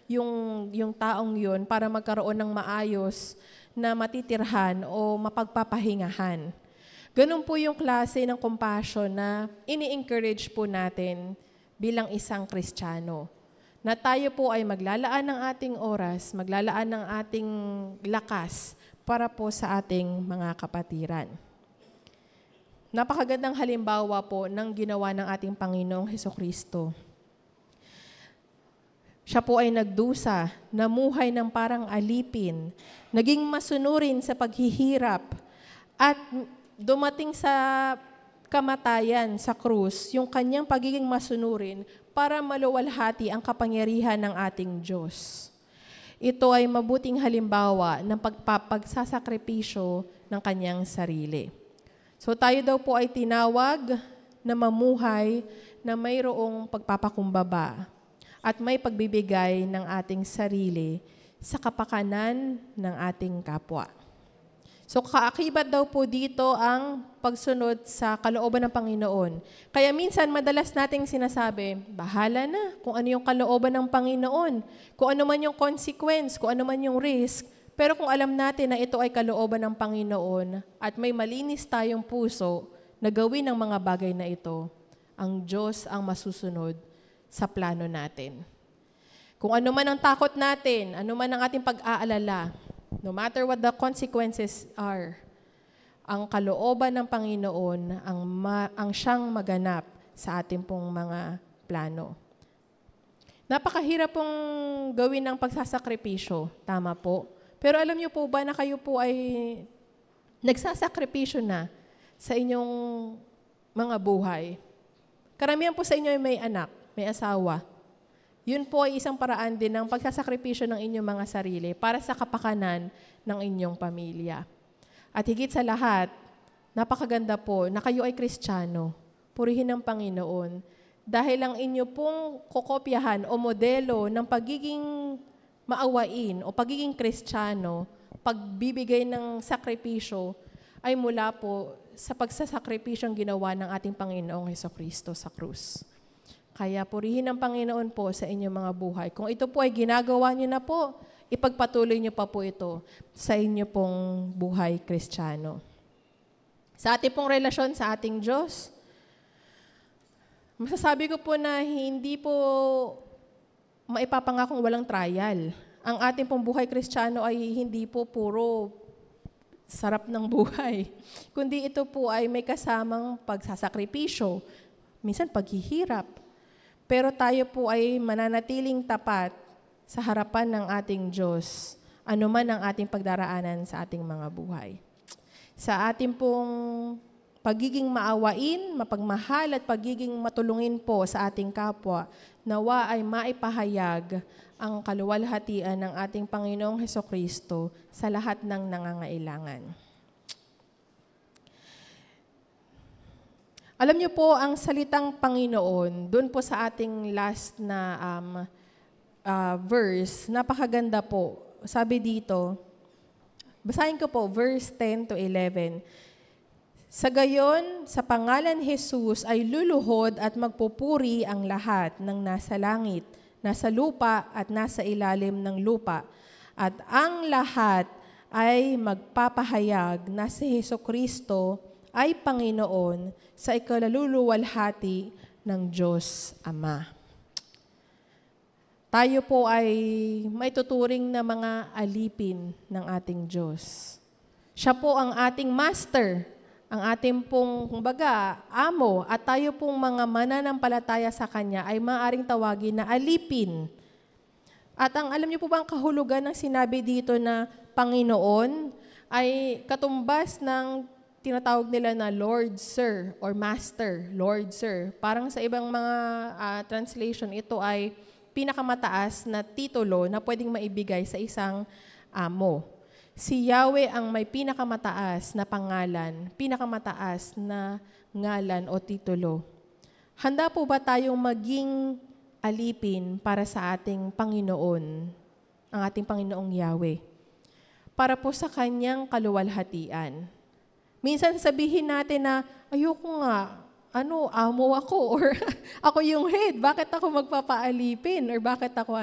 yung taong yun para magkaroon ng maayos na matitirhan o mapagpapahingahan. Ganun po yung klase ng compassion na ini-encourage po natin bilang isang Kristiyano. Na tayo po ay maglalaan ng ating oras, maglalaan ng ating lakas para po sa ating mga kapatiran. Napakagandang halimbawa po ng ginawa ng ating Panginoong Hesukristo. Siya po ay nagdusa, namuhay ng parang alipin, naging masunurin sa paghihirap, at dumating sa kamatayan sa krus, yung kanyang pagiging masunurin para maluwalhati ang kapangyarihan ng ating Diyos. Ito ay mabuting halimbawa ng pagpapasasakripisyo ng kanyang sarili. So tayo daw po ay tinawag na mamuhay na mayroong pagpapakumbaba at may pagbibigay ng ating sarili sa kapakanan ng ating kapwa. So kaakibat daw po dito ang pagsunod sa kalooban ng Panginoon. Kaya minsan madalas nating sinasabi, bahala na kung ano yung kalooban ng Panginoon, kung ano man yung consequence, kung ano man yung risk. Pero kung alam natin na ito ay kalooban ng Panginoon at may malinis tayong puso na gawin ang mga bagay na ito, ang Diyos ang masusunod sa plano natin. Kung ano man ang takot natin, ano man ang ating pag-aalala, no matter what the consequences are, ang kalooban ng Panginoon ang siyang maganap sa ating pong mga plano. Napakahirap pong gawin ng pagsasakripisyo, tama po. Pero alam niyo po ba na kayo po ay nagsasakripisyo na sa inyong mga buhay? Karamihan po sa inyo ay may anak, may asawa. Yun po ay isang paraan din ng pagsasakripisyo ng inyong mga sarili para sa kapakanan ng inyong pamilya. At higit sa lahat, napakaganda po na kayo ay Kristiyano, purihin ng Panginoon, dahil ang inyo pong kokopyahan o modelo ng pagiging maawain o pagiging Kristiyano, pagbibigay ng sakripisyo, ay mula po sa pagsasakripisyong ginawa ng ating Panginoong Hesukristo sa krus. Kaya purihin ng Panginoon po sa inyong mga buhay. Kung ito po ay ginagawa niyo na po, ipagpatuloy niyo pa po ito sa inyo pong buhay Kristiyano. Sa ating pong relasyon sa ating Diyos, masasabi ko po na hindi po maipapangakong walang trial. Ang ating pong buhay Kristiyano ay hindi po puro sarap ng buhay, kundi ito po ay may kasamang pagsasakripisyo, minsan paghihirap. Pero tayo po ay mananatiling tapat sa harapan ng ating Diyos, anuman ang ating pagdaraanan sa ating mga buhay. Sa ating pong pagiging maawain, mapagmahal at pagiging matulungin po sa ating kapwa, nawa ay maipahayag ang kaluwalhatian ng ating Panginoong Hesukristo sa lahat ng nangangailangan. Alam niyo po, ang salitang Panginoon, doon po sa ating last na verse, napakaganda po. Sabi dito, basahin ko po, verse 10 to 11. Sa gayon, sa pangalan Jesus ay luluhod at magpupuri ang lahat ng nasa langit, nasa lupa at nasa ilalim ng lupa. At ang lahat ay magpapahayag na si Hesukristo ay Panginoon sa ikalululuwalhati ng Diyos Ama. Tayo po ay may tuturing na mga alipin ng ating Diyos. Siya po ang ating master, ang ating pong, kumbaga, amo, at tayo pong mga mananampalataya sa Kanya ay maaaring tawagin na alipin. At alam niyo po ba ang kahulugan ng sinabi dito na Panginoon ay katumbas ng tinatawag nila na Lord, Sir, or Master, Lord, Sir. Parang sa ibang mga translation, ito ay pinakamataas na titulo na pwedeng maibigay sa isang amo. Si Yahweh ang may pinakamataas na pangalan, pinakamataas na ngalan o titulo. Handa po ba tayong maging alipin para sa ating Panginoon, ang ating Panginoong Yahweh, para po sa kanyang kaluwalhatian? Minsan sabihin natin na, ayoko nga, amo ako, or ako yung head, bakit ako magpapaalipin, or bakit ako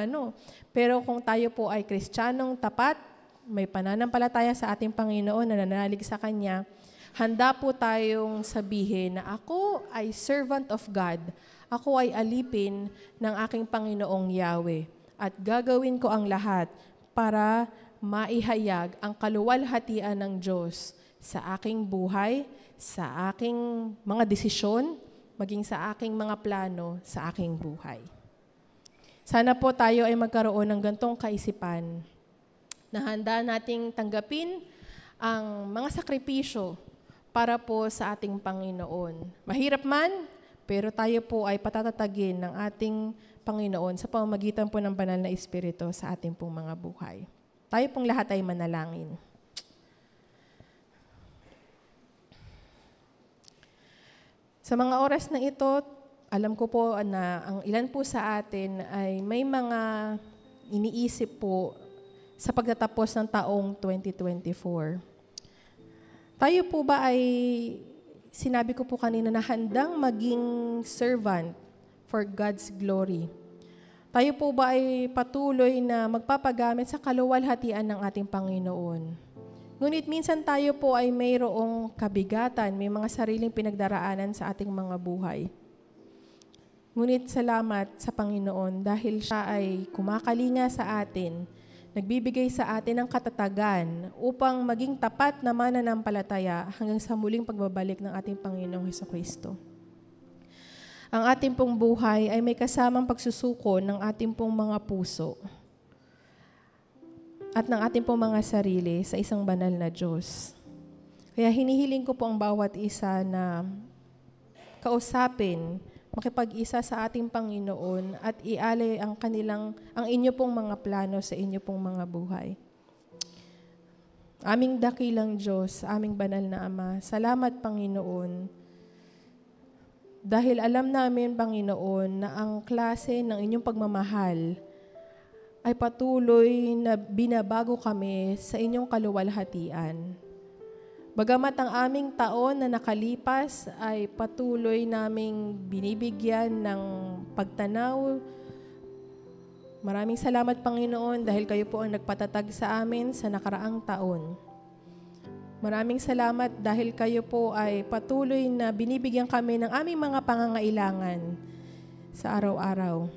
Pero kung tayo po ay Kristiyanong tapat, may pananampalataya sa ating Panginoon na nananalig sa Kanya, handa po tayong sabihin na ako ay servant of God, ako ay alipin ng aking Panginoong Yahweh, at gagawin ko ang lahat para maihayag ang kaluwalhatian ng Diyos sa aking buhay, sa aking mga desisyon, maging sa aking mga plano sa aking buhay. Sana po tayo ay magkaroon ng gantong kaisipan na handa nating tanggapin ang mga sakripisyo para po sa ating Panginoon. Mahirap man, pero tayo po ay patatatagin ng ating Panginoon sa pamamagitan po ng banal na Espiritu sa ating pong mga buhay. Tayo pong lahat ay manalangin. Sa mga oras na ito, alam ko po na ang ilan po sa atin ay may mga iniisip po sa pagtatapos ng taong 2024. Tayo po ba ay, sinabi ko po kanina na handang maging servant for God's glory? Tayo po ba ay patuloy na magpapagamit sa kaluwalhatian ng ating Panginoon? Ngunit minsan tayo po ay mayroong kabigatan, may mga sariling pinagdaraanan sa ating mga buhay. Ngunit salamat sa Panginoon dahil siya ay kumakalinga sa atin, nagbibigay sa atin ng katatagan upang maging tapat na mananampalataya hanggang sa muling pagbabalik ng ating Panginoong Hesukristo. Ang ating pong buhay ay may kasamang pagsusuko ng ating pong mga puso at ng ating pong mga sarili sa isang banal na Diyos. Kaya hinihiling ko po ang bawat isa na kausapin, makipag-isa sa ating Panginoon at ialay ang inyo pong mga plano sa inyo pong mga buhay. Aming dakilang Diyos, aming banal na Ama, salamat Panginoon. Dahil alam namin, Panginoon, na ang klase ng inyong pagmamahal ay patuloy na binabago kami sa inyong kaluwalhatian. Bagamat ang aming taon na nakalipas ay patuloy naming binibigyan ng pagtanaw. Maraming salamat, Panginoon, dahil kayo po ang nagpatatag sa amin sa nakaraang taon. Maraming salamat dahil kayo po ay patuloy na binibigyan kami ng aming mga pangangailangan sa araw-araw.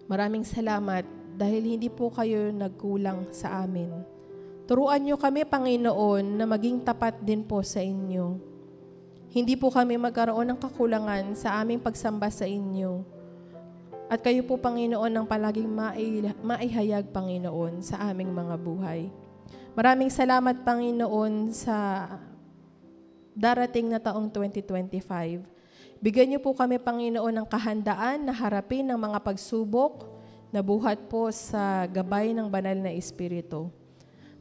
Maraming salamat dahil hindi po kayo nagkulang sa amin. Turuan niyo kami, Panginoon, na maging tapat din po sa inyo. Hindi po kami magkaroon ng kakulangan sa aming pagsamba sa inyo. At kayo po, Panginoon, ang palaging maihayag, Panginoon, sa aming mga buhay. Maraming salamat, Panginoon, sa darating na taong 2025. Bigyan niyo po kami, Panginoon, ng kahandaan na harapin ng mga pagsubok na buhat po sa gabay ng banal na Espiritu.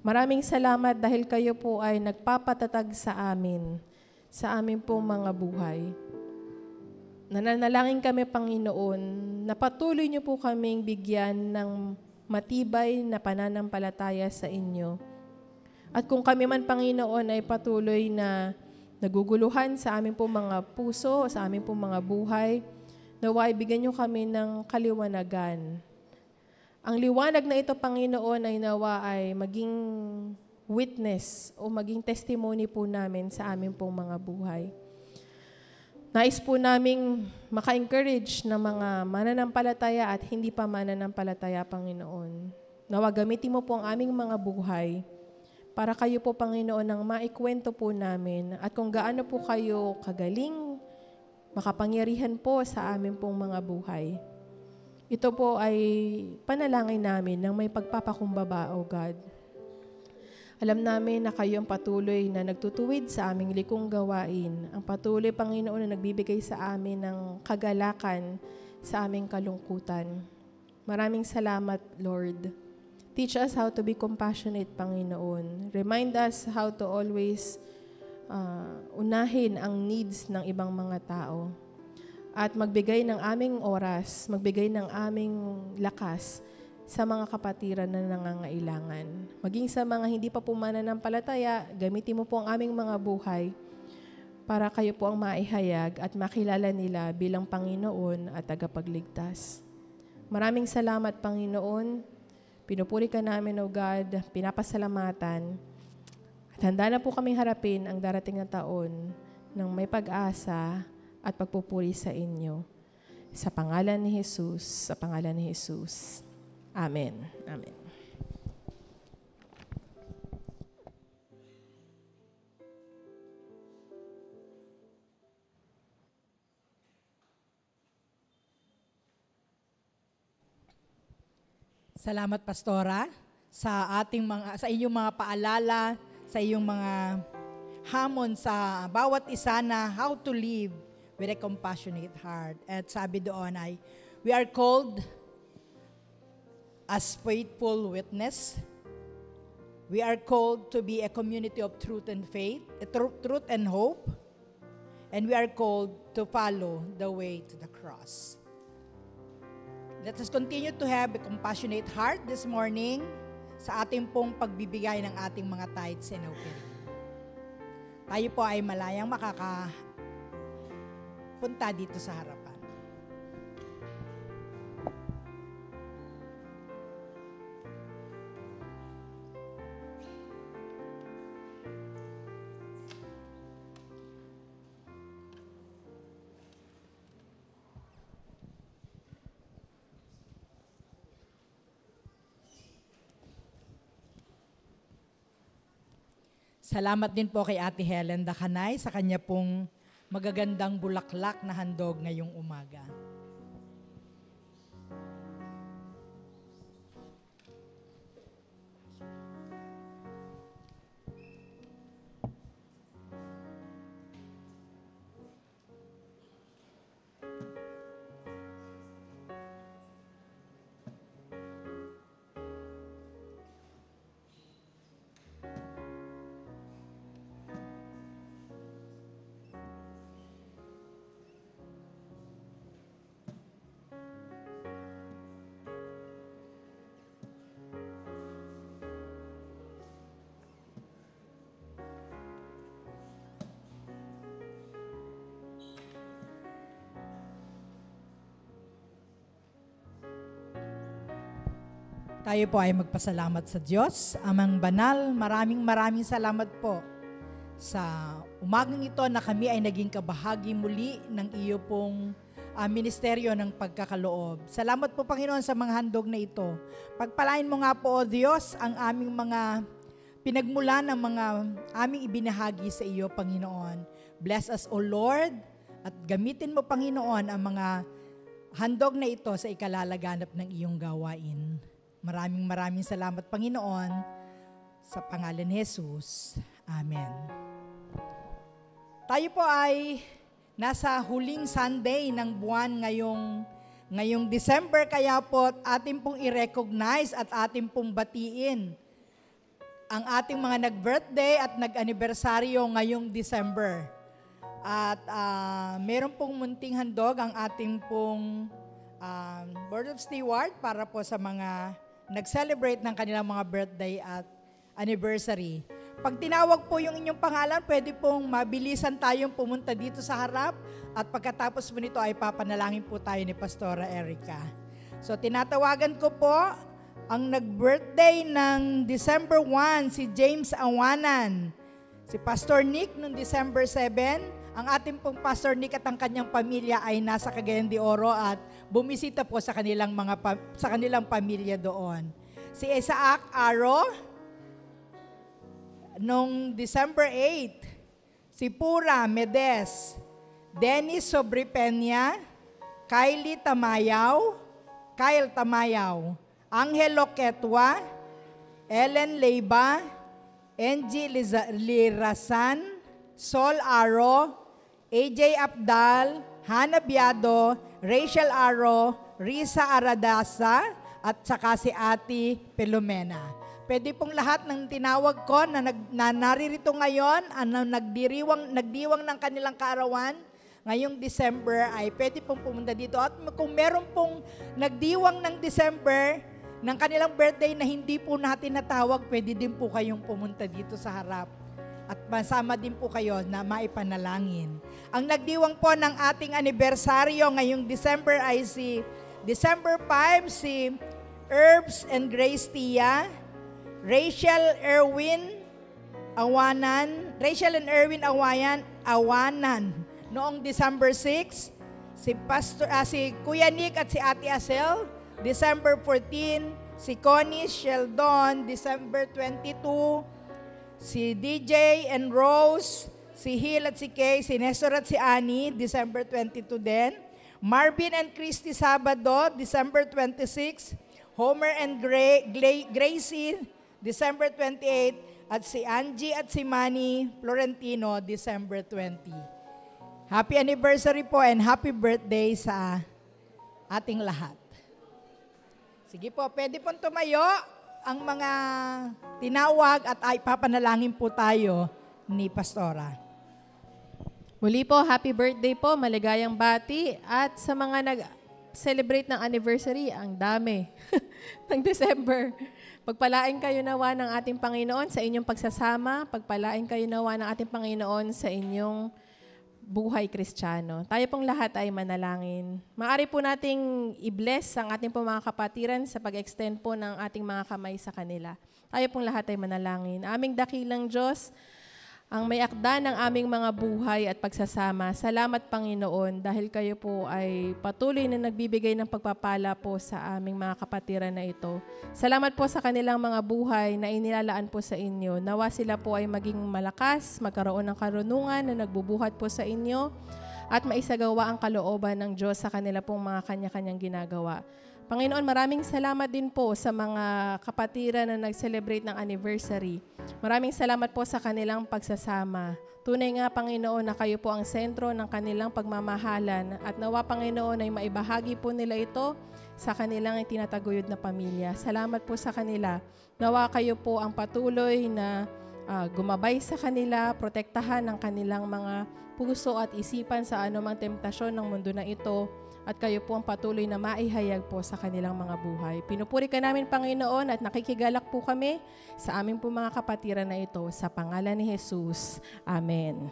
Maraming salamat dahil kayo po ay nagpapatatag sa amin pong mga buhay. Nananalangin kami, Panginoon, na patuloy niyo po kaming bigyan ng matibay na pananampalataya sa inyo. At kung kami man, Panginoon, ay patuloy na naguguluhan sa amin pong mga puso, sa amin pong mga buhay, naway bigyan niyo kami ng kaliwanagan. Ang liwanag na ito, Panginoon, ay nawa ay maging witness o maging testimony po namin sa amin pong mga buhay. Nais po naming maka-encourage ng mga mananampalataya at hindi pa mananampalataya, Panginoon. Nawa gamitin mo po ang aming mga buhay para kayo po, Panginoon, ang maikwento po namin at kung gaano po kayo kagaling, makapangyarihan po sa amin pong mga buhay. Ito po ay panalangin namin ng may pagpapakumbaba, O God. Alam namin na kayo ang patuloy na nagtutuwid sa aming likong gawain. Ang patuloy, Panginoon, na nagbibigay sa amin ng kagalakan sa aming kalungkutan. Maraming salamat, Lord. Teach us how to be compassionate, Panginoon. Remind us how to always unahin ang needs ng ibang mga tao. At magbigay ng aming oras, magbigay ng aming lakas sa mga kapatiran na nangangailangan. Maging sa mga hindi pa pumananampalataya, gamitin mo po ang aming mga buhay para kayo po ang maihayag at makilala nila bilang Panginoon at tagapagligtas. Maraming salamat, Panginoon. Pinupuri ka namin, O God, pinapasalamatan. At handa na po kami harapin ang darating na taon ng may pag-asa at pagpupuri sa inyo. Sa pangalan ni Jesus, sa pangalan ni Jesus. Amen. Amen. Salamat, Pastora, sa inyong mga paalala, sa iyong mga hamon sa bawat isa na how to live with a compassionate heart. At sabi doon ay, we are called as faithful witness. We are called to be a community of truth and faith, truth and hope. And we are called to follow the way to the cross. Let us continue to have a compassionate heart this morning sa ating pong pagbibigay ng ating mga tithes and offering. Tayo po ay malayang makakapunta dito sa harapan. Salamat din po kay Ate Helen Dacanay sa kanya pong magagandang bulaklak na handog ngayong umaga. Tayo po ay magpasalamat sa Diyos, Amang Banal. Maraming salamat po sa umagang ito na kami ay naging kabahagi muli ng iyo pong ministeryo ng pagkakaloob. Salamat po, Panginoon, sa mga handog na ito. Pagpalain mo nga po, O Diyos, ang aming mga pinagmulan ng mga aming ibinahagi sa iyo, Panginoon. Bless us, O Lord, at gamitin mo, Panginoon, ang mga handog na ito sa ikalalaganap ng iyong gawain. Maraming salamat, Panginoon, sa pangalan ni Jesus. Amen. Tayo po ay nasa huling Sunday ng buwan ngayong December, kaya po atin pong i-recognize at atin pong batiin ang ating mga nag-birthday at nag-anibersaryo ngayong December. At meron pong munting handog ang ating pong Board of Steward para po sa mga nag-celebrate ng kanilang mga birthday at anniversary. Pag tinawag po yung inyong pangalan, pwede pong mabilisan tayong pumunta dito sa harap at pagkatapos po nito ay papanalangin po tayo ni Pastora Erica. So tinatawagan ko po ang nag-birthday ng December 1, si James Awanan. Si Pastor Nick noong December 7, ang ating pong Pastor Nick at ang kanyang pamilya ay nasa Cagayan de Oro at bumisita po sa kanilang pamilya doon. Si Isaac Aro noong December 8, si Pura Medes, Dennis Sobripenya, Kylie Tamayaw, Kyle Tamayaw, Angelo Ketwa, Ellen Leiba, Angie Lirasan, Sol Aro, AJ Abdal, Hannah Biado, Rachel Aro, Risa Aradasa, at saka si Ate Pelomena. Pwede pong lahat ng tinawag ko na naririto ngayon, nagdiwang ng kanilang kaarawan, ngayong December ay pwede pong pumunta dito. At kung meron pong nagdiwang ng December, ng kanilang birthday na hindi po natin natawag, pwede din po kayong pumunta dito sa harap. At masama din po kayo na maipanalangin. Ang nagdiwang po ng ating anibersaryo ngayong December ay si December 5, si Herbs and Grace Tia, Rachel and Erwin Awanan. Noong December 6, si Kuya Nick at si Ate Asel, December 14, si Connie Sheldon, December 22, si DJ and Rose, si Hill at si Kay, si Nestor at si Annie, December 22 din. Marvin and Christy Sabado, December 26. Homer and Gracie, December 28. At si Angie at si Manny Florentino, December 20. Happy anniversary po and happy birthday sa ating lahat. Sige po, pwede pong tumayo ang mga tinawag at ay papanalangin po tayo ni Pastora. Muli po, happy birthday po, maligayang bati. At sa mga nag-celebrate ng anniversary, ang dami ng December. Pagpalain kayo nawa ng ating Panginoon sa inyong pagsasama. Pagpalain kayo nawa ng ating Panginoon sa inyong buhay Kristiyano. Tayo pong lahat ay manalangin. Maaari po nating i-bless ang ating pong mga kapatiran sa pag-extend po ng ating mga kamay sa kanila. Tayo pong lahat ay manalangin. Aming dakilang Diyos, ang may akda ng aming mga buhay at pagsasama. Salamat, Panginoon, dahil kayo po ay patuloy na nagbibigay ng pagpapala po sa aming mga kapatiran na ito. Salamat po sa kanilang mga buhay na inilalaan po sa inyo. Nawa sila po ay maging malakas, magkaroon ng karunungan na nagbubuhat po sa inyo at maisagawa ang kalooban ng Diyos sa kanila pong mga kanya-kanyang ginagawa. Panginoon, maraming salamat din po sa mga kapatiran na nag-celebrate ng anniversary. Maraming salamat po sa kanilang pagsasama. Tunay nga, Panginoon, na kayo po ang sentro ng kanilang pagmamahalan at nawa, Panginoon, ay maibahagi po nila ito sa kanilang itinataguyod na pamilya. Salamat po sa kanila. Nawa kayo po ang patuloy na gumabay sa kanila, protektahan ang kanilang mga puso at isipan sa anumang temptasyon ng mundo na ito. At kayo po ang patuloy na maihayag po sa kanilang mga buhay. Pinupuri ka namin, Panginoon, at nakikigalak po kami sa aming po mga kapatiran na ito. Sa pangalan ni Jesus. Amen.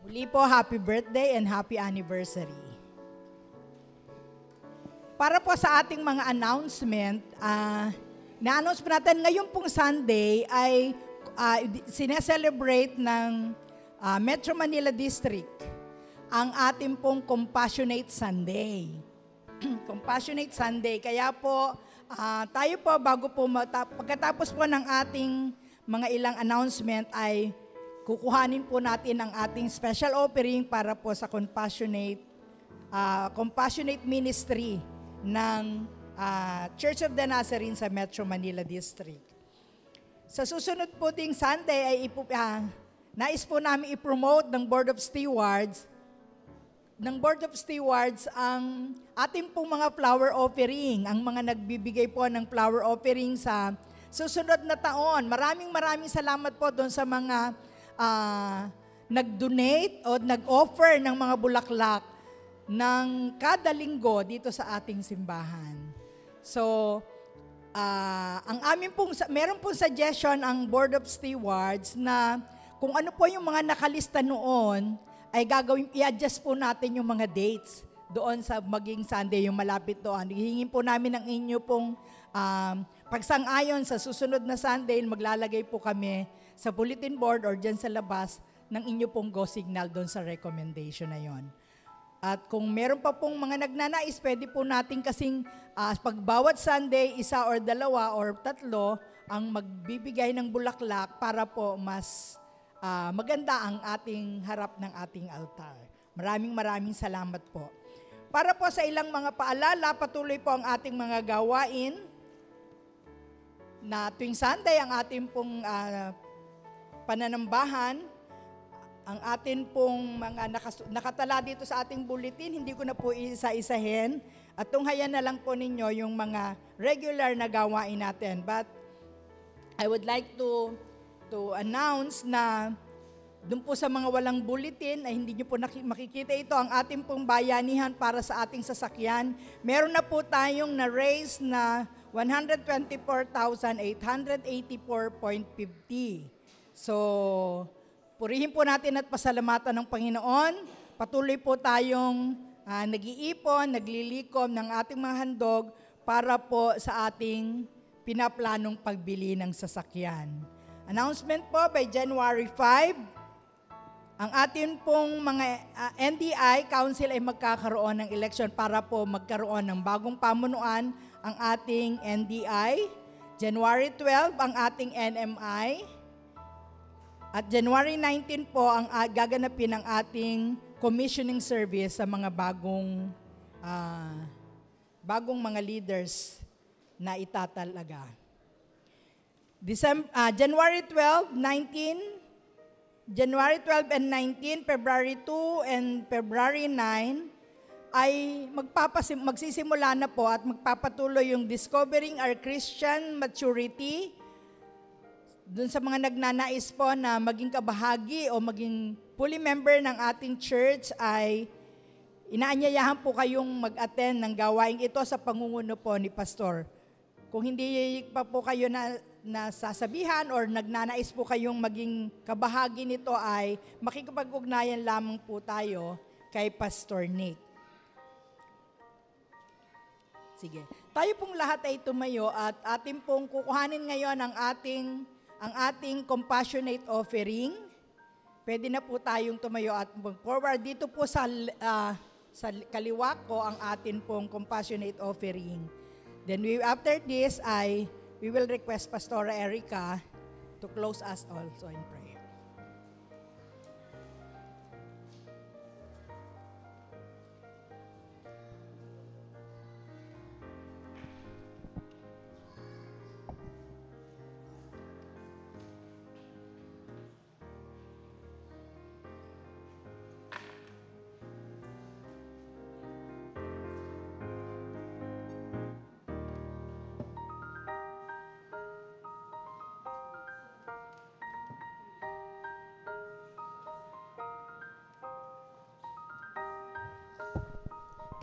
Muli po, happy birthday and happy anniversary. Para po sa ating mga announcement, na-announce po natin ngayon pong Sunday ay sineselebrate ng Metro Manila District ang ating pong Compassionate Sunday. Compassionate Sunday. Kaya po, tayo po pagkatapos po ng ating mga ilang announcement ay kukuhanin po natin ang ating special offering para po sa Compassionate Ministry ng Church of the Nazarene sa Metro Manila District. Sa susunod po ding Sunday ay nais po namin i-promote ng Board of Stewards ang ating pong mga flower offering, ang mga nagbibigay po ng flower offering sa susunod na taon. Maraming salamat po doon sa mga nag-donate o nag-offer ng mga bulaklak ng kada linggo dito sa ating simbahan. So, ang amin pong, meron pong suggestion ang Board of Stewards na kung ano po yung mga nakalista noon, ay gagawin, i-adjust po natin yung mga dates doon sa maging Sunday, yung malapit doon. Hihingin po namin ang inyo pong pagsang-ayon sa susunod na Sunday, maglalagay po kami sa bulletin board or dyan sa labas ng inyo pong go signal doon sa recommendation na yon. At kung meron pa pong mga nagnanais, pwede po natin kasing pagbawat Sunday, isa or dalawa or tatlo ang magbibigay ng bulaklak para po mas maganda ang ating harap ng ating altar. Maraming salamat po. Para po sa ilang mga paalala, patuloy po ang ating mga gawain na tuwing Sunday ang ating pong pananambahan, ang atin pong mga nakatala dito sa ating bulletin, hindi ko na po isa-isahin at tunghayan na lang po ninyo yung mga regular na gawain natin. But I would like to announce na doon po sa mga walang bulletin ay hindi nyo po makikita ito, ang ating pong bayanihan para sa ating sasakyan. Meron na po tayong na-raise na 124,884.50. So, purihin po natin at pasalamatan ng Panginoon. Patuloy po tayong nag-iipon, naglilikom ng ating mga handog para po sa ating pinaplanong pagbili ng sasakyan. Announcement po by January 5, ang atin pong mga NDI Council ay magkakaroon ng election para po magkaroon ng bagong pamunuan ang ating NDI. January 12, ang ating NMI. At January 19 po ang gaganapin ng ating commissioning service sa mga bagong mga leaders na itatalaga. January 12, 19, January 12 and 19, February 2 and February 9 ay magsisimula na po at magpapatuloy yung Discovering Our Christian Maturity. Doon sa mga nagnanais po na maging kabahagi o maging fully member ng ating church ay inaanyayahan po kayong mag-attend ng gawaing ito sa pangunguna po ni Pastor. Kung hindi pa po kayo nasasabihan or nagnanais po kayong maging kabahagi nito ay makikipag-ugnayan lamang po tayo kay Pastor Nick. Sige. Tayo pong lahat ay tumayo at atin pong kukuhanin ngayon ang ating compassionate offering. Pwede na po tayong tumayo at mag-forward. Dito po sa kaliwa ko ang atin pong compassionate offering. Then after this we will request Pastora Erica to close us also in prayer.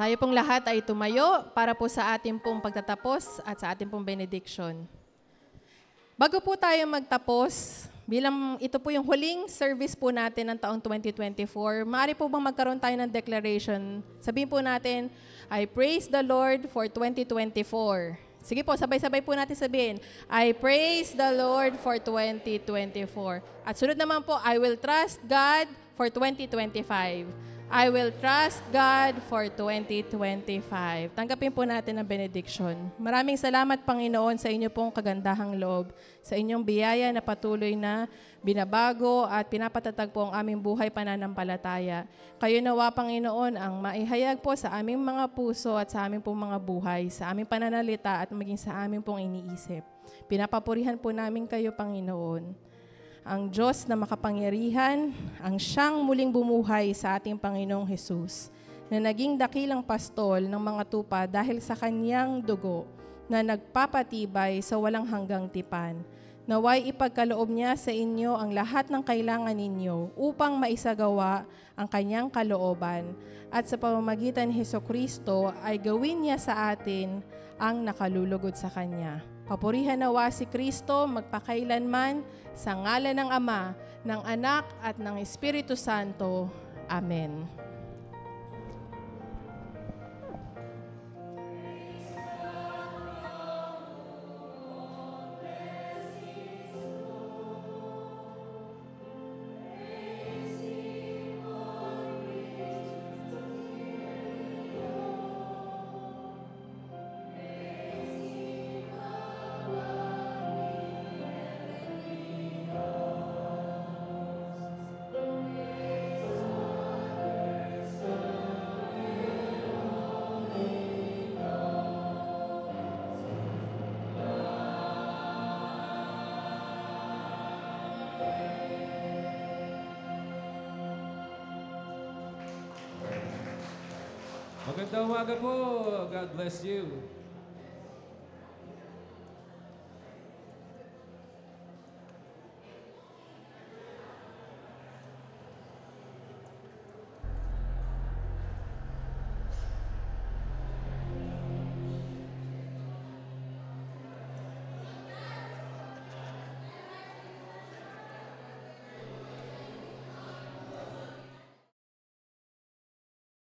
Tayo pong lahat ay tumayo para po sa ating pong pagtatapos at sa ating pong benediction. Bago po tayo magtapos, bilang ito po yung huling service po natin ng taong 2024, maaari po bang magkaroon tayo ng declaration? Sabihin po natin, I praise the Lord for 2024. Sige po, sabay-sabay po natin sabihin, I praise the Lord for 2024. At sunod naman po, I will trust God for 2025. I will trust God for 2025. Tanggapin po natin ang benediction. Maraming salamat, Panginoon, sa inyo pong kagandahang loob, sa inyong biyaya na patuloy na binabago at pinapatatag po ang aming buhay pananampalataya. Kayo nawa, Panginoon, ang maihayag po sa aming mga puso at sa aming pong mga buhay, sa aming pananalita at maging sa aming pong iniisip. Pinapapurihan po namin kayo, Panginoon. Ang Diyos na makapangyarihan, ang siyang muling bumuhay sa ating Panginoong Hesus, na naging dakilang pastol ng mga tupa dahil sa kanyang dugo na nagpapatibay sa walang hanggang tipan. Naway ipagkaloob niya sa inyo ang lahat ng kailangan ninyo upang maisagawa ang kanyang kalooban at sa pamamagitan ni Hesukristo ay gawin niya sa atin ang nakalulugod sa kanya. Papurihan nawa si Kristo magpakailanman sa ngalan ng Ama, ng Anak at ng Espiritu Santo. Amen. Magandang umaga po. God bless you.